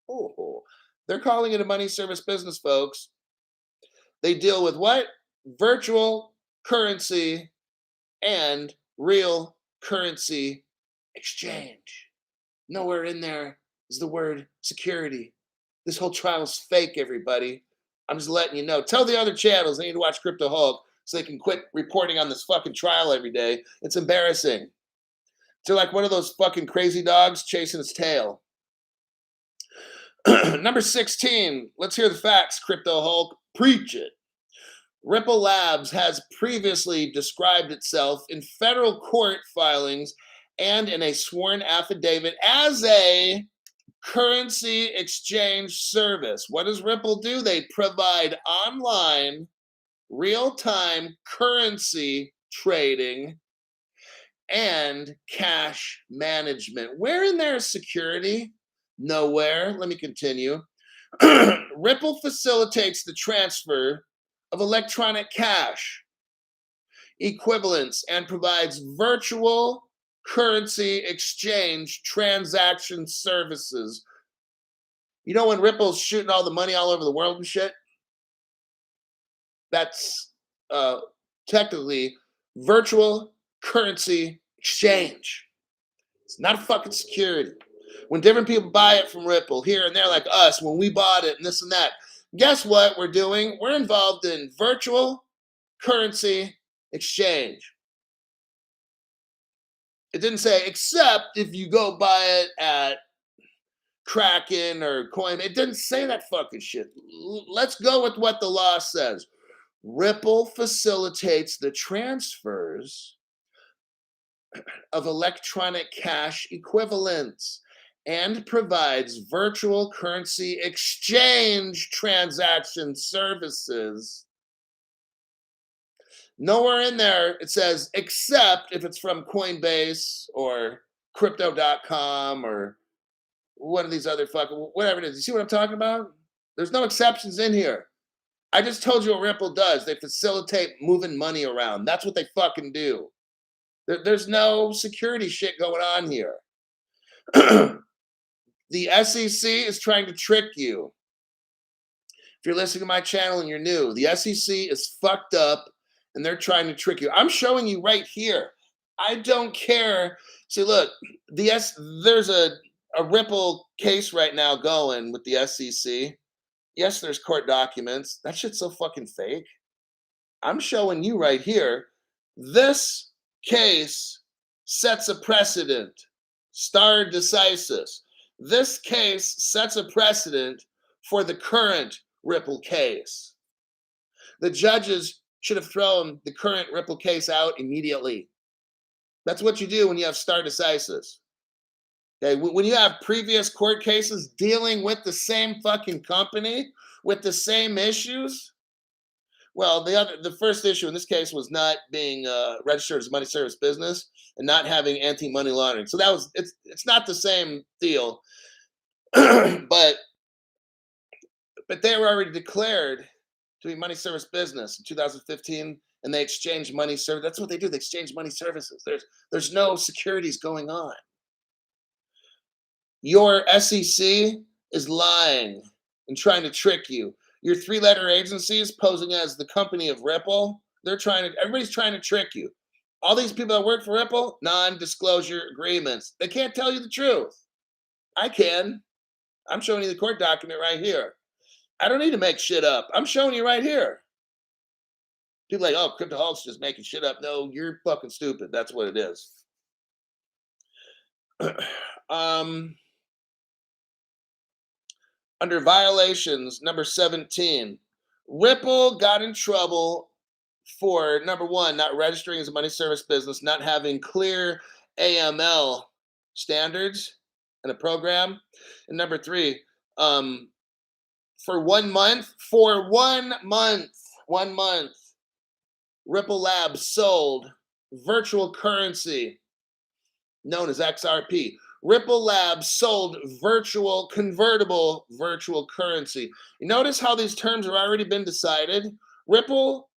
Oh, they're calling it a money service business, folks. They deal with what? Virtual currency and real currency exchange. Nowhere in there is the word security. This whole trial is fake, everybody. I'm just letting you know. Tell the other channels they need to watch Crypto Hulk so they can quit reporting on this fucking trial every day. It's embarrassing. They're like one of those fucking crazy dogs chasing its tail. Number 16. Let's hear the facts, Crypto Hulk. Preach it. Ripple Labs has previously described itself in federal court filings and in a sworn affidavit as a currency exchange service. What does Ripple do? They provide online, real-time currency trading and cash management. Where in there is security? Nowhere. Let me continue. Ripple facilitates the transfer of electronic cash equivalents and provides virtual currency exchange transaction services. You know when Ripple's shooting all the money all over the world and shit? That's technically virtual currency exchange. It's not a fucking security. When different people buy it from Ripple here and there, like us, when we bought it and this and that, guess what we're doing? We're involved in virtual currency exchange. It didn't say, except if you go buy it at Kraken or Coin. It didn't say that fucking shit. Let's go with what the law says. Ripple facilitates the transfers of electronic cash equivalents and provides virtual currency exchange transaction services. Nowhere in there it says, except if it's from Coinbase or crypto.com or one of these other fucking, whatever it is. You see what I'm talking about? There's no exceptions in here. I just told you what Ripple does. They facilitate moving money around. That's what they fucking do. There's no security shit going on here. The SEC is trying to trick you. If you're listening to my channel and you're new, the SEC is fucked up and they're trying to trick you. I'm showing you right here. I don't care. See, look, there's a Ripple case right now going with the SEC. Yes, there's court documents. That shit's so fucking fake. I'm showing you right here. This case sets a precedent. Stare decisis. This case sets a precedent for the current Ripple case. The judges should have thrown the current Ripple case out immediately. That's what you do when you have stare decisis. Okay, when you have previous court cases dealing with the same fucking company with the same issues, well, the first issue in this case was not being registered as a money service business and not having anti-money laundering. So it's not the same deal, but they were already declared to be money service business in 2015, and they exchanged money service. That's what they do. They exchange money services. There's no securities going on. Your SEC is lying and trying to trick you. Your three-letter agencies posing as the company of Ripple, everybody's trying to trick you. All these people that work for Ripple, non-disclosure agreements. They can't tell you the truth. I can. I'm showing you the court document right here. I don't need to make shit up. I'm showing you right here. People are like, oh, Cryptoholics just making shit up. No, you're fucking stupid. That's what it is. Under violations, number 17, Ripple got in trouble for, number one, not registering as a money service business, not having clear AML standards in a program. And number three, for 1 month, Ripple Labs sold virtual currency known as XRP. Ripple Labs sold convertible virtual currency. You notice how these terms have already been decided? Ripple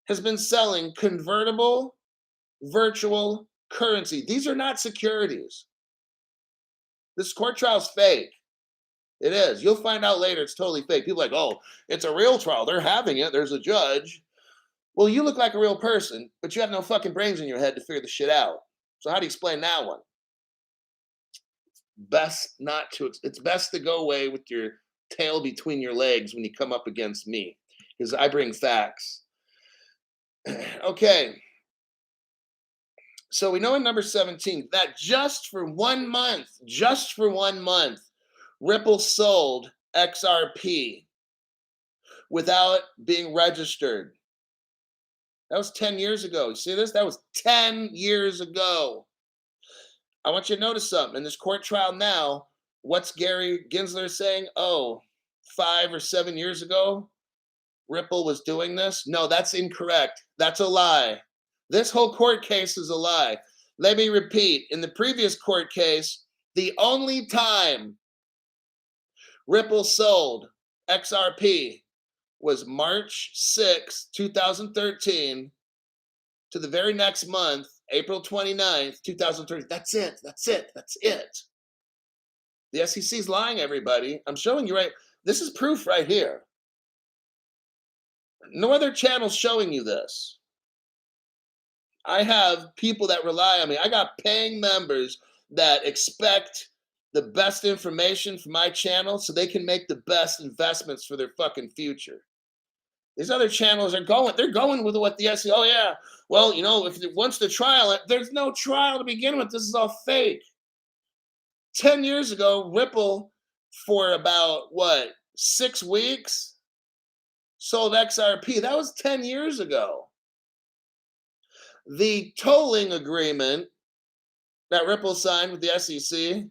has been selling convertible virtual currency. These are not securities. This court trial's fake. It is. You'll find out later it's totally fake. People are like, oh, it's a real trial. They're having it. There's a judge. Well, you look like a real person, but you have no fucking brains in your head to figure the shit out. So how do you explain that one? It's best to go away with your tail between your legs when you come up against me, because I bring facts. Okay. So we know in number 17 that just for 1 month, Ripple sold XRP without being registered. That was 10 years ago. You see this? That was 10 years ago. I want you to notice something. In this court trial now, what's Gary Gensler saying? Oh, 5 or 7 years ago, Ripple was doing this? No, that's incorrect. That's a lie. This whole court case is a lie. Let me repeat. In the previous court case, the only time Ripple sold XRP was March 6, 2013 to the very next month, April 29th, 2013. That's it. The SEC's lying, everybody. I'm showing you right. This is proof right here. No other channel's showing you this. I have people that rely on me. I got paying members that expect the best information from my channel so they can make the best investments for their fucking future. These other channels they're going with what the SEC. Oh yeah, well, if once the trial, there's no trial to begin with. This is all fake. 10 years ago, Ripple, for about 6 weeks, sold XRP. That was 10 years ago. The tolling agreement that Ripple signed with the SEC,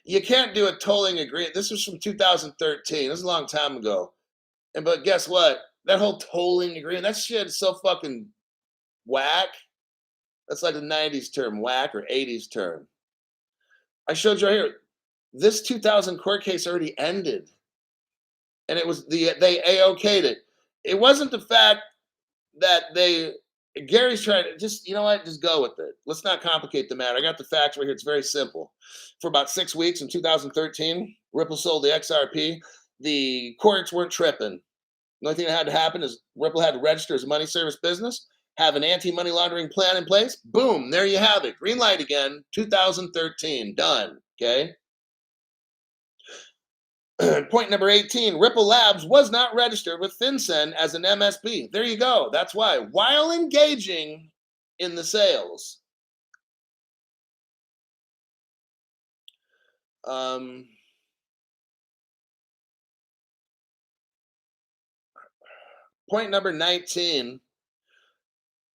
you can't do a tolling agreement. This was from 2013. This is a long time ago. But guess what? That whole tolling agreement, that shit is so fucking whack. That's like the 90s term, whack, or 80s term. I showed you right here. This 2000 court case already ended. And it was they AOK'd it. It wasn't the fact that they Gary's trying to just, you know what, just go with it. Let's not complicate the matter. I got the facts right here. It's very simple. For about 6 weeks in 2013, Ripple sold the XRP. The courts weren't tripping. The only thing that had to happen is Ripple had to register as a money service business, have an anti-money laundering plan in place. Boom, there you have it. Green light again, 2013, done. Okay. Point number 18, Ripple Labs was not registered with FinCEN as an MSB. There you go. That's why. While engaging in the sales. Point number 19,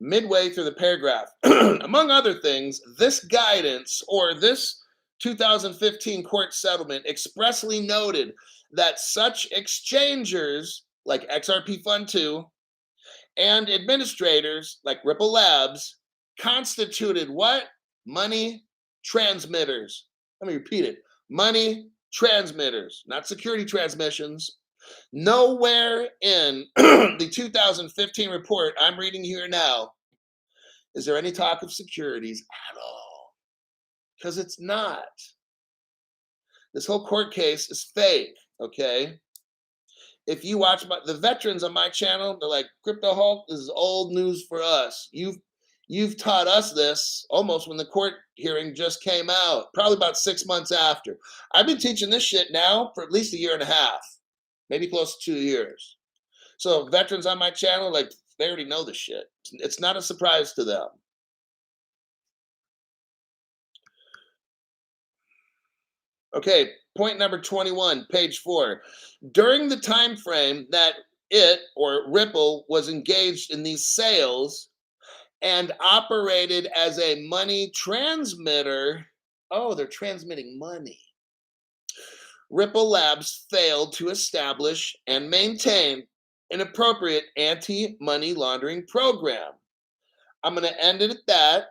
midway through the paragraph. Among other things, this guidance or this 2015 court settlement expressly noted that such exchangers like XRP Fund 2 and administrators like Ripple Labs constituted what? Money transmitters. Let me repeat it. Money transmitters, not security transmissions. Nowhere in the 2015 report I'm reading here now is there any talk of securities at all, because it's not. This whole court case is fake, okay? If you watch the veterans on my channel, they're like, Crypto Hulk, this is old news for us. You've taught us this almost when the court hearing just came out, probably about 6 months after. I've been teaching this shit now for at least a year and a half, maybe close to 2 years. So veterans on my channel, like, they already know this shit. It's not a surprise to them. Okay, point number 21, page 4. During the time frame that it or Ripple was engaged in these sales and operated as a money transmitter, oh, they're transmitting money. Ripple Labs failed to establish and maintain an appropriate anti-money laundering program. I'm going to end it at that.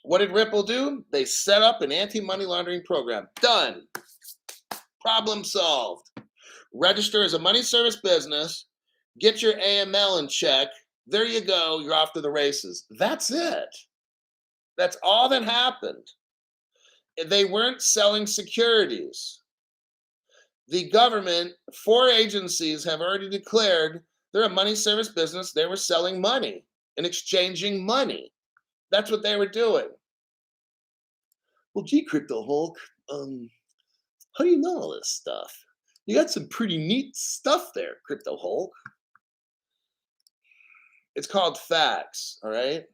What did Ripple do? They set up an anti-money laundering program. Done. Problem solved. Register as a money service business. Get your AML in check. There you go. You're off to the races. That's it. That's all that happened. They weren't selling securities. The government, 4 agencies have already declared they're a money service business. They were selling money and exchanging money. That's what they were doing. Well, gee, Crypto Hulk, how do you know all this stuff? You got some pretty neat stuff there, Crypto Hulk. It's called facts, all right?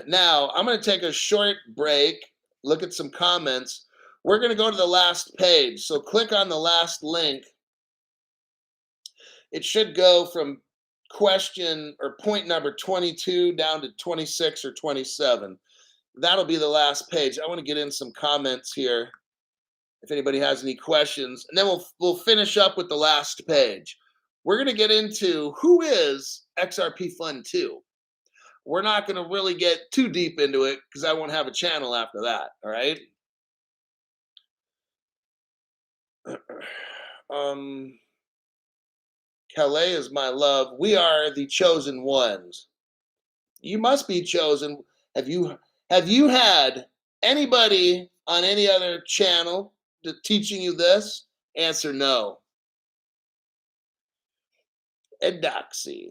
Now, I'm going to take a short break, look at some comments. We're going to go to the last page. So click on the last link. It should go from question or point number 22 down to 26 or 27. That'll be the last page. I want to get in some comments here if anybody has any questions, and then we'll finish up with the last page. We're going to get into who is XRP Fund 2. We're not going to really get too deep into it because I won't have a channel after that, all right? Calais is my love. We are the chosen ones. You must be chosen. Have you had anybody on any other channel teaching you this? Answer no. Edoxy.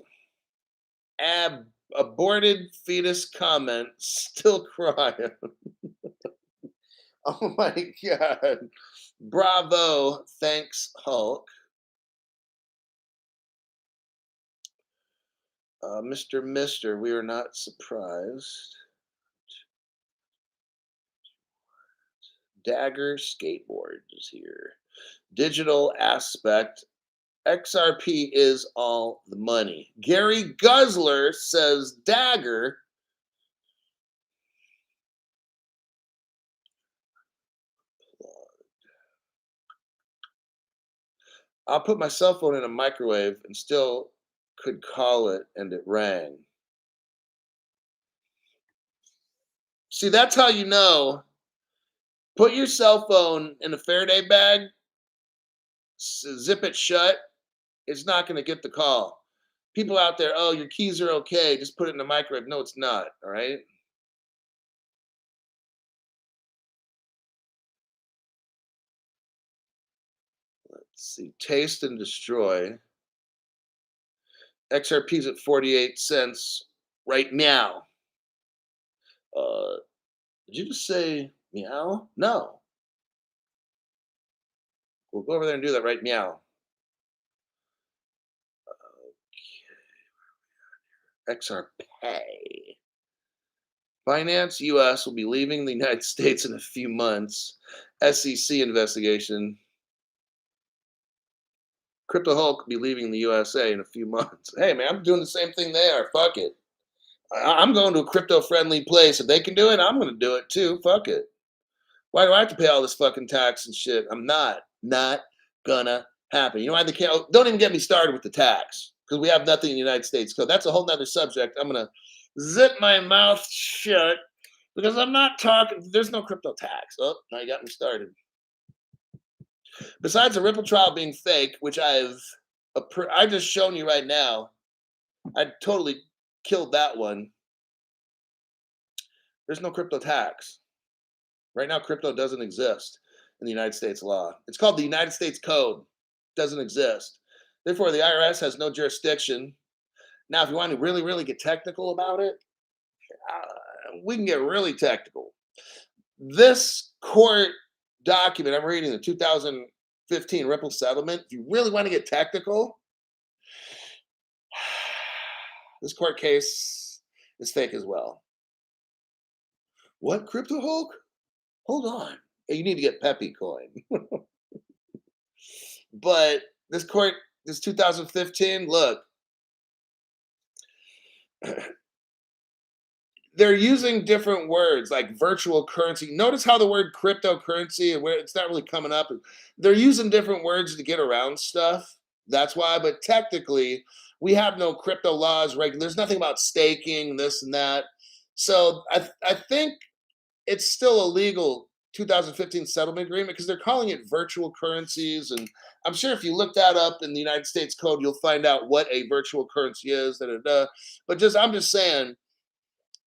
Aborted fetus comment. Still crying. Oh my God. Bravo. Thanks, Hulk. Mr. We are not surprised. Dagger Skateboard is here. Digital aspect. XRP is all the money. Gary Guzzler says Dagger. I'll put my cell phone in a microwave and still could call it, and it rang. See, that's how you know. Put your cell phone in a Faraday bag, zip it shut. It's not going to get the call. People out there, oh, your keys are okay. Just put it in the microwave. No, it's not. All right. Let's see. Taste and destroy. XRP's at 48 cents right now. Uh, did you just say meow? No. We'll go over there and do that right meow. XRP. Binance US will be leaving the United States in a few months. SEC investigation. Crypto Hulk will be leaving the USA in a few months. Hey, man, I'm doing the same thing they are. Fuck it. I'm going to a crypto friendly place. If they can do it, I'm going to do it too. Fuck it. Why do I have to pay all this fucking tax and shit? I'm not gonna happen. You know why they can't? Oh, don't even get me started with the tax because we have nothing in the United States code. That's a whole nother subject. I'm gonna zip my mouth shut because I'm not talking. There's no crypto tax. Oh, now you got me started. Besides the Ripple trial being fake, which I just shown you right now, I totally killed that one. There's no crypto tax. Right now, crypto doesn't exist in the United States law. It's called the United States Code. Doesn't exist. Therefore, the IRS has no jurisdiction. Now, if you want to really, really get technical about it, we can get really technical. This court document I'm reading, the 2015 Ripple settlement, if you really want to get technical, this court case is fake as well. What, Crypto Hulk? Hold on. Hey, you need to get Peppy coin. But this 2015, look, they're using different words like virtual currency. Notice how the word cryptocurrency, where it's not really coming up. They're using different words to get around stuff. That's why. But technically, we have no crypto laws. There's nothing about staking, this and that. So I think it's still a legal 2015 settlement agreement because they're calling it virtual currencies. And I'm sure if you look that up in the United States Code, you'll find out what a virtual currency is. But I'm just saying,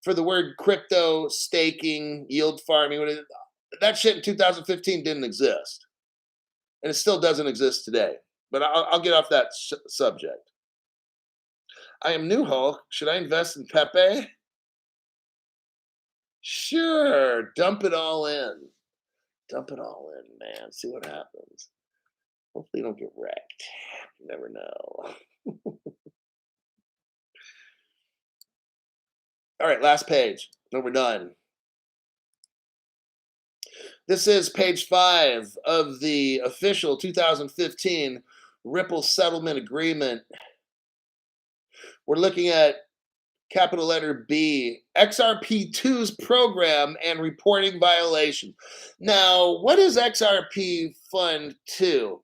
for the word crypto, staking, yield farming, that shit in 2015 didn't exist. And it still doesn't exist today. But I'll get off that subject. I am new Hulk. Should I invest in Pepe? Sure. Dump it all in. Dump it all in, man. See what happens. Hopefully you don't get wrecked. You never know. All right, last page. Then we're done. This is page 5 of the official 2015 Ripple Settlement Agreement. We're looking at capital letter B, XRP2's program and reporting violation. Now, what is XRP Fund 2?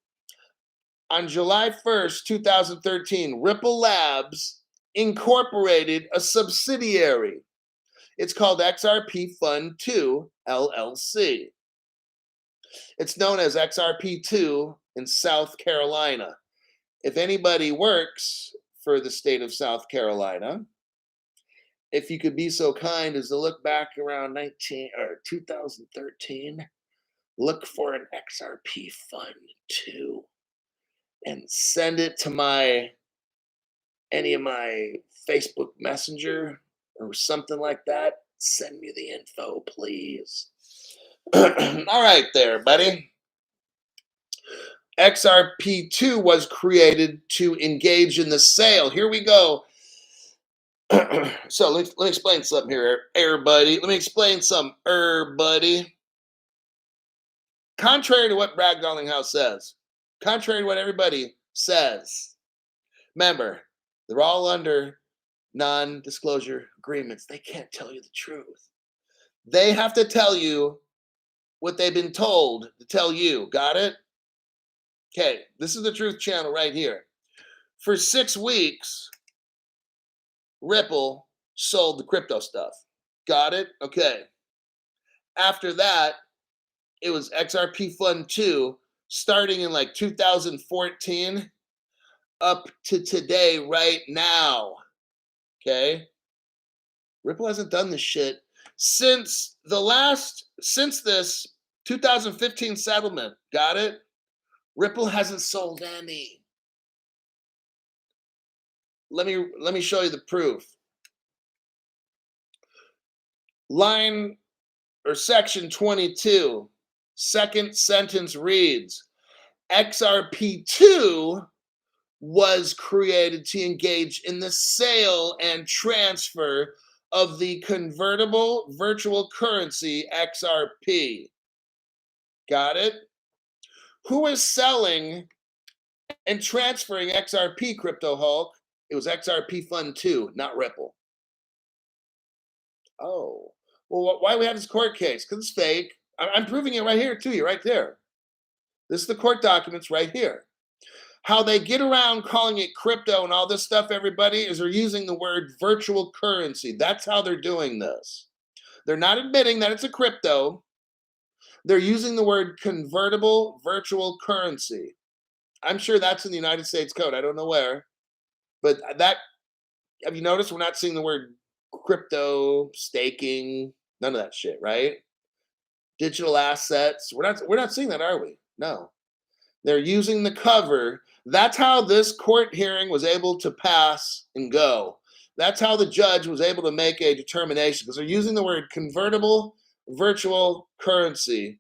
On July 1st, 2013, Ripple Labs incorporated a subsidiary. It's called XRP Fund 2 LLC. It's known as XRP2 in South Carolina. If anybody works for the state of South Carolina, if you could be so kind as to look back around 2013, look for an XRP Fund 2 and send it to any of my Facebook Messenger or something like that. Send me the info, please. All right there, buddy. XRP2 was created to engage in the sale. Here we go. So let me explain something here, everybody. Let me explain something, everybody. Contrary to what Bragg Darlinghouse says, contrary to what everybody says, remember, they're all under non-disclosure agreements. They can't tell you the truth. They have to tell you what they've been told to tell you. Got it? Okay, this is the Truth Channel right here. For 6 weeks, Ripple sold the crypto stuff. Got it? Okay. After that, it was XRP Fund 2 starting in like 2014 up to today, right now. Okay. Ripple hasn't done this shit since this 2015 settlement. Got it? Ripple hasn't sold any. Let me show you the proof. Line or section 22, second sentence reads, XRP2 was created to engage in the sale and transfer of the convertible virtual currency XRP. Got it? Who is selling and transferring XRP, Crypto Hulk? It was XRP Fund 2, not Ripple. Oh, well, why do we have this court case? Because it's fake. I'm proving it right here to you, right there. This is the court documents right here. How they get around calling it crypto and all this stuff, everybody, is they're using the word virtual currency. That's how they're doing this. They're not admitting that it's a crypto. They're using the word convertible virtual currency. I'm sure that's in the United States Code. I don't know where. But that, have you noticed we're not seeing the word crypto, staking, none of that shit, right? Digital assets. We're not seeing that, are we? No. They're using the cover. That's how this court hearing was able to pass and go. That's how the judge was able to make a determination, because they're using the word convertible virtual currency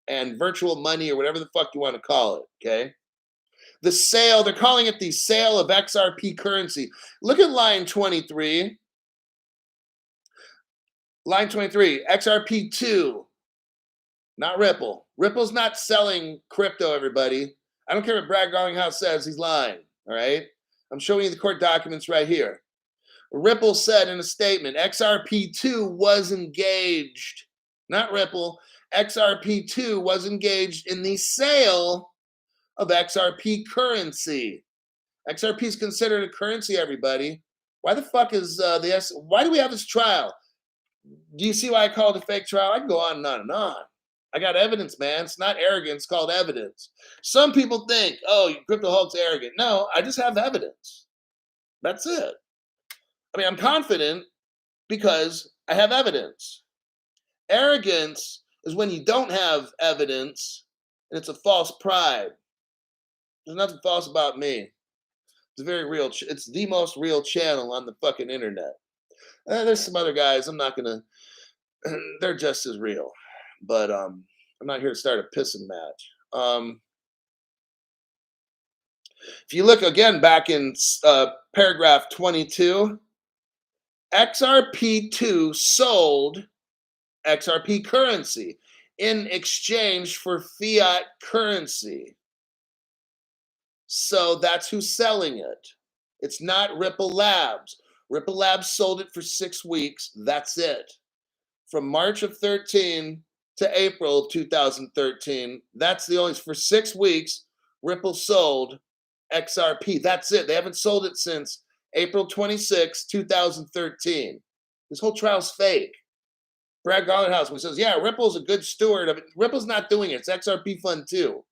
and virtual money, or whatever the fuck you want to call it, okay? The sale, they're calling it the sale of XRP currency. Look at line 23. Line 23, XRP2, not Ripple. Ripple's not selling crypto, everybody. I don't care what Brad Garlinghouse says, he's lying, all right? I'm showing you the court documents right here. Ripple said in a statement, XRP2 was engaged, not Ripple, XRP2 was engaged in the sale of XRP currency. XRP is considered a currency, everybody. Why the fuck is why do we have this trial? Do you see why I call it a fake trial? I can go on and on and on. I got evidence, man. It's not arrogance, it's called evidence. Some people think, oh, Crypto Hulk's arrogant. No, I just have evidence. That's it. I mean, I'm confident because I have evidence. Arrogance is when you don't have evidence and it's a false pride. There's nothing false about me. It's very real. It's the most real channel on the fucking internet. There's some other guys. I'm not gonna. They're just as real, but I'm not here to start a pissing match. If you look again back in paragraph 22, XRP2 sold XRP currency in exchange for fiat currency. So that's who's selling it. It's not Ripple Labs. Ripple Labs sold it for 6 weeks. That's it. From March of 13 to April of 2013, that's the only, for 6 weeks, Ripple sold XRP. That's it. They haven't sold it since April 26, 2013. This whole trial's fake. Brad Garlinghouse, when he says, yeah, Ripple's a good steward of it. Ripple's not doing it. It's XRP Fund 2.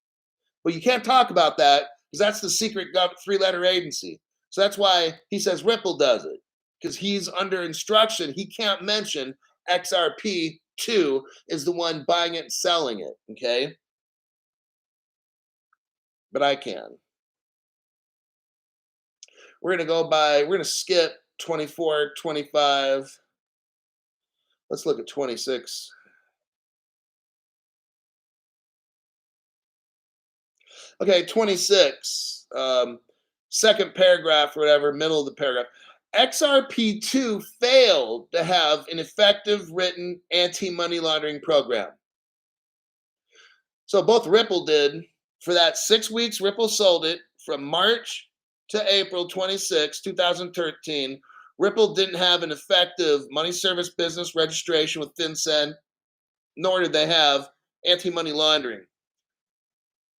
But you can't talk about that because that's the secret 3-letter agency. So that's why he says Ripple does it, because he's under instruction. He can't mention XRP2 is the one buying it and selling it, okay? But I can. We're going to skip 24, 25. Let's look at 26. Okay, 26. Second paragraph or whatever, middle of the paragraph. XRP2 failed to have an effective written anti-money laundering program. So both Ripple did. For that 6 weeks, Ripple sold it from March to April 26, 2013. Ripple didn't have an effective money service business registration with FinCEN, nor did they have anti-money laundering.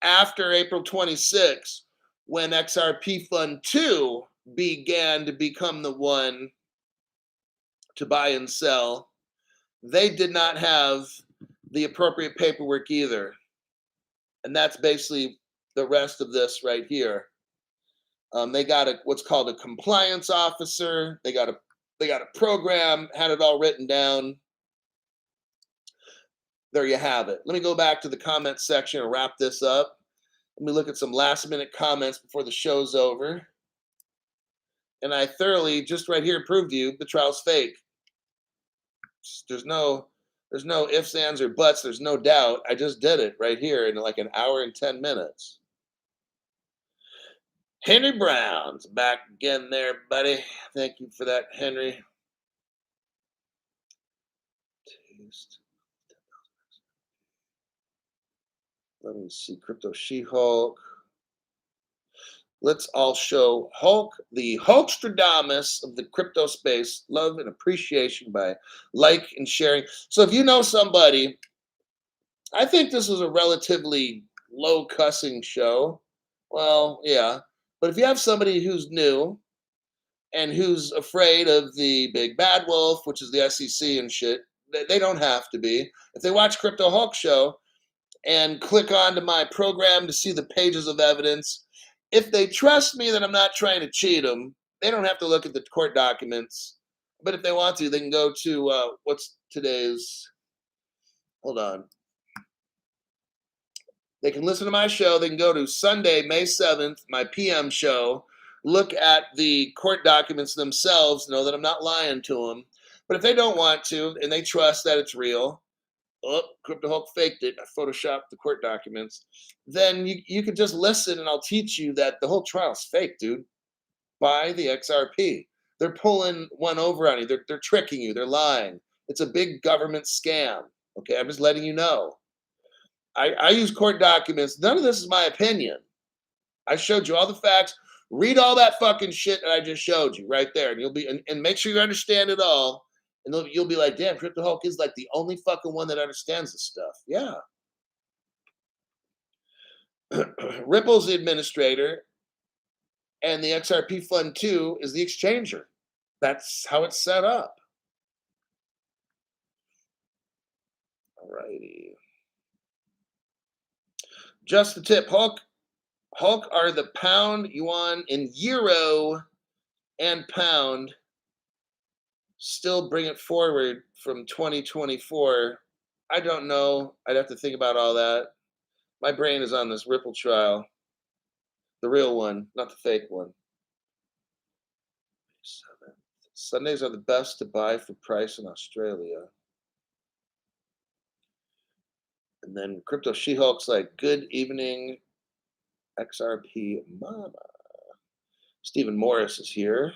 After April 26, when XRP Fund 2 began to become the one to buy and sell, they did not have the appropriate paperwork either. And that's basically the rest of this right here. They got what's called a compliance officer. They got a program, had it all written down. There you have it. Let me go back to the comment section and wrap this up. Let me look at some last minute comments before the show's over. And I thoroughly, just right here, proved to you the trial's fake. There's no ifs, ands, or buts. There's no doubt. I just did it right here in like an hour and 10 minutes. Henry Brown's back again there, buddy. Thank you for that, Henry. Let me see. Crypto She-Hulk. Let's all show Hulk, the Hulkstradamus of the crypto space, love and appreciation by like and sharing. So if you know somebody, I think this was a relatively low cussing show. Well, yeah. But if you have somebody who's new and who's afraid of the big bad wolf, which is the SEC and shit, they don't have to be. If they watch Crypto Hulk show and click onto my program to see the pages of evidence, if they trust me that I'm not trying to cheat them, they don't have to look at the court documents. But if they want to, they can go to what's today's. Hold on. They can listen to my show. They can go to Sunday, May 7th, my PM show, look at the court documents themselves, know that I'm not lying to them. But if they don't want to and they trust that it's real, oh, Crypto Hulk faked it, I photoshopped the court documents, then you could just listen and I'll teach you that the whole trial's fake, dude. Buy the XRP. They're pulling one over on you. They're tricking you. They're lying. It's a big government scam. Okay, I'm just letting you know. I use court documents. None of this is my opinion. I showed you all the facts. Read all that fucking shit that I just showed you right there, and you'll be and make sure you understand it all. And you'll be like, damn, Crypto Hulk is like the only fucking one that understands this stuff. Yeah. Ripple's the administrator, and the XRP Fund 2 is the exchanger. That's how it's set up. All righty. Just the tip, Hulk are the pound, yuan, and euro and pound. Still bring it forward from 2024. I don't know. I'd have to think about all that. My brain is on this Ripple trial. The real one, not the fake one. Sundays are the best to buy for price in Australia. And then Crypto She-Hulk's like, good evening, XRP Mama. Stephen Morris is here.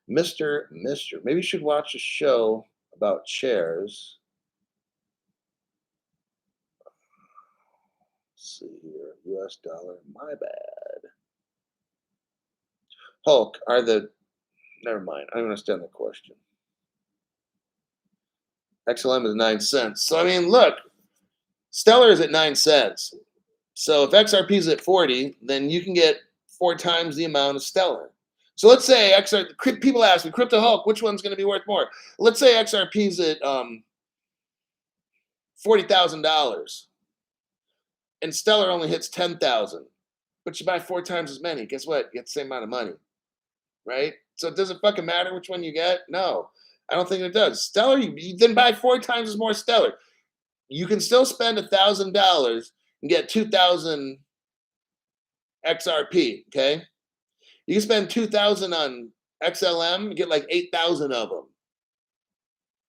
Mr. Maybe you should watch a show about chairs. Let's see here. US dollar. My bad. Hulk are the. Never mind. I don't understand the question. XLM is 9 cents. So, I mean, look, Stellar is at 9 cents. So, if XRP is at 40, then you can get 4 times the amount of Stellar. So, let's say people ask me, Crypto Hulk, which one's going to be worth more? Let's say XRP is at $40,000 and Stellar only hits 10,000, but you buy 4 times as many. Guess what? You get the same amount of money, right? So, does it fucking matter which one you get? No. I don't think it does. Stellar, you then buy 4 times as more Stellar. You can still spend $1,000 and get 2,000 XRP. Okay, you can spend 2,000 on XLM and get like 8,000 of them.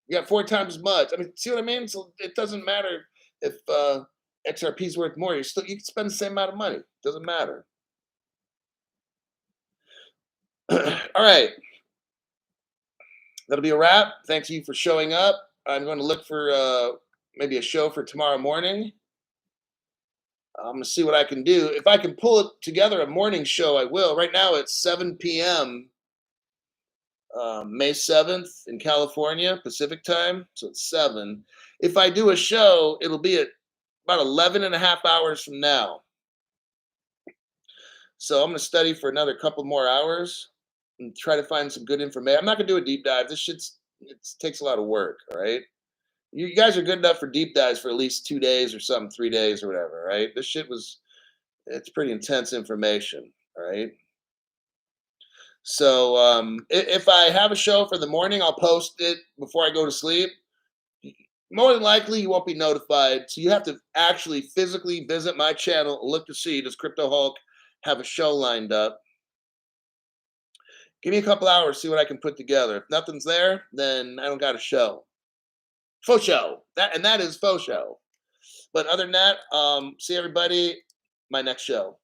You got 4 times as much. I mean, see what I mean? So it doesn't matter if XRP is worth more. You can spend the same amount of money. It doesn't matter. All right. That'll be a wrap. Thank you for showing up. I'm going to look for maybe a show for tomorrow morning. I'm going to see what I can do. If I can pull it together a morning show, I will. Right now it's 7 p.m. May 7th in California, Pacific time. So it's 7. If I do a show, it'll be at about 11 and a half hours from now. So I'm going to study for another couple more hours and try to find some good information. I'm not going to do a deep dive. This it takes a lot of work, all right? You guys are good enough for deep dives for at least 2 days or something, 3 days or whatever, right? This shit it's pretty intense information. All right. So if I have a show for the morning, I'll post it before I go to sleep. More than likely, you won't be notified. So you have to actually physically visit my channel, look to see does Crypto Hulk have a show lined up. Give me a couple hours, see what I can put together. If nothing's there, then I don't got a show. Faux show. That is faux show. But other than that, see everybody my next show.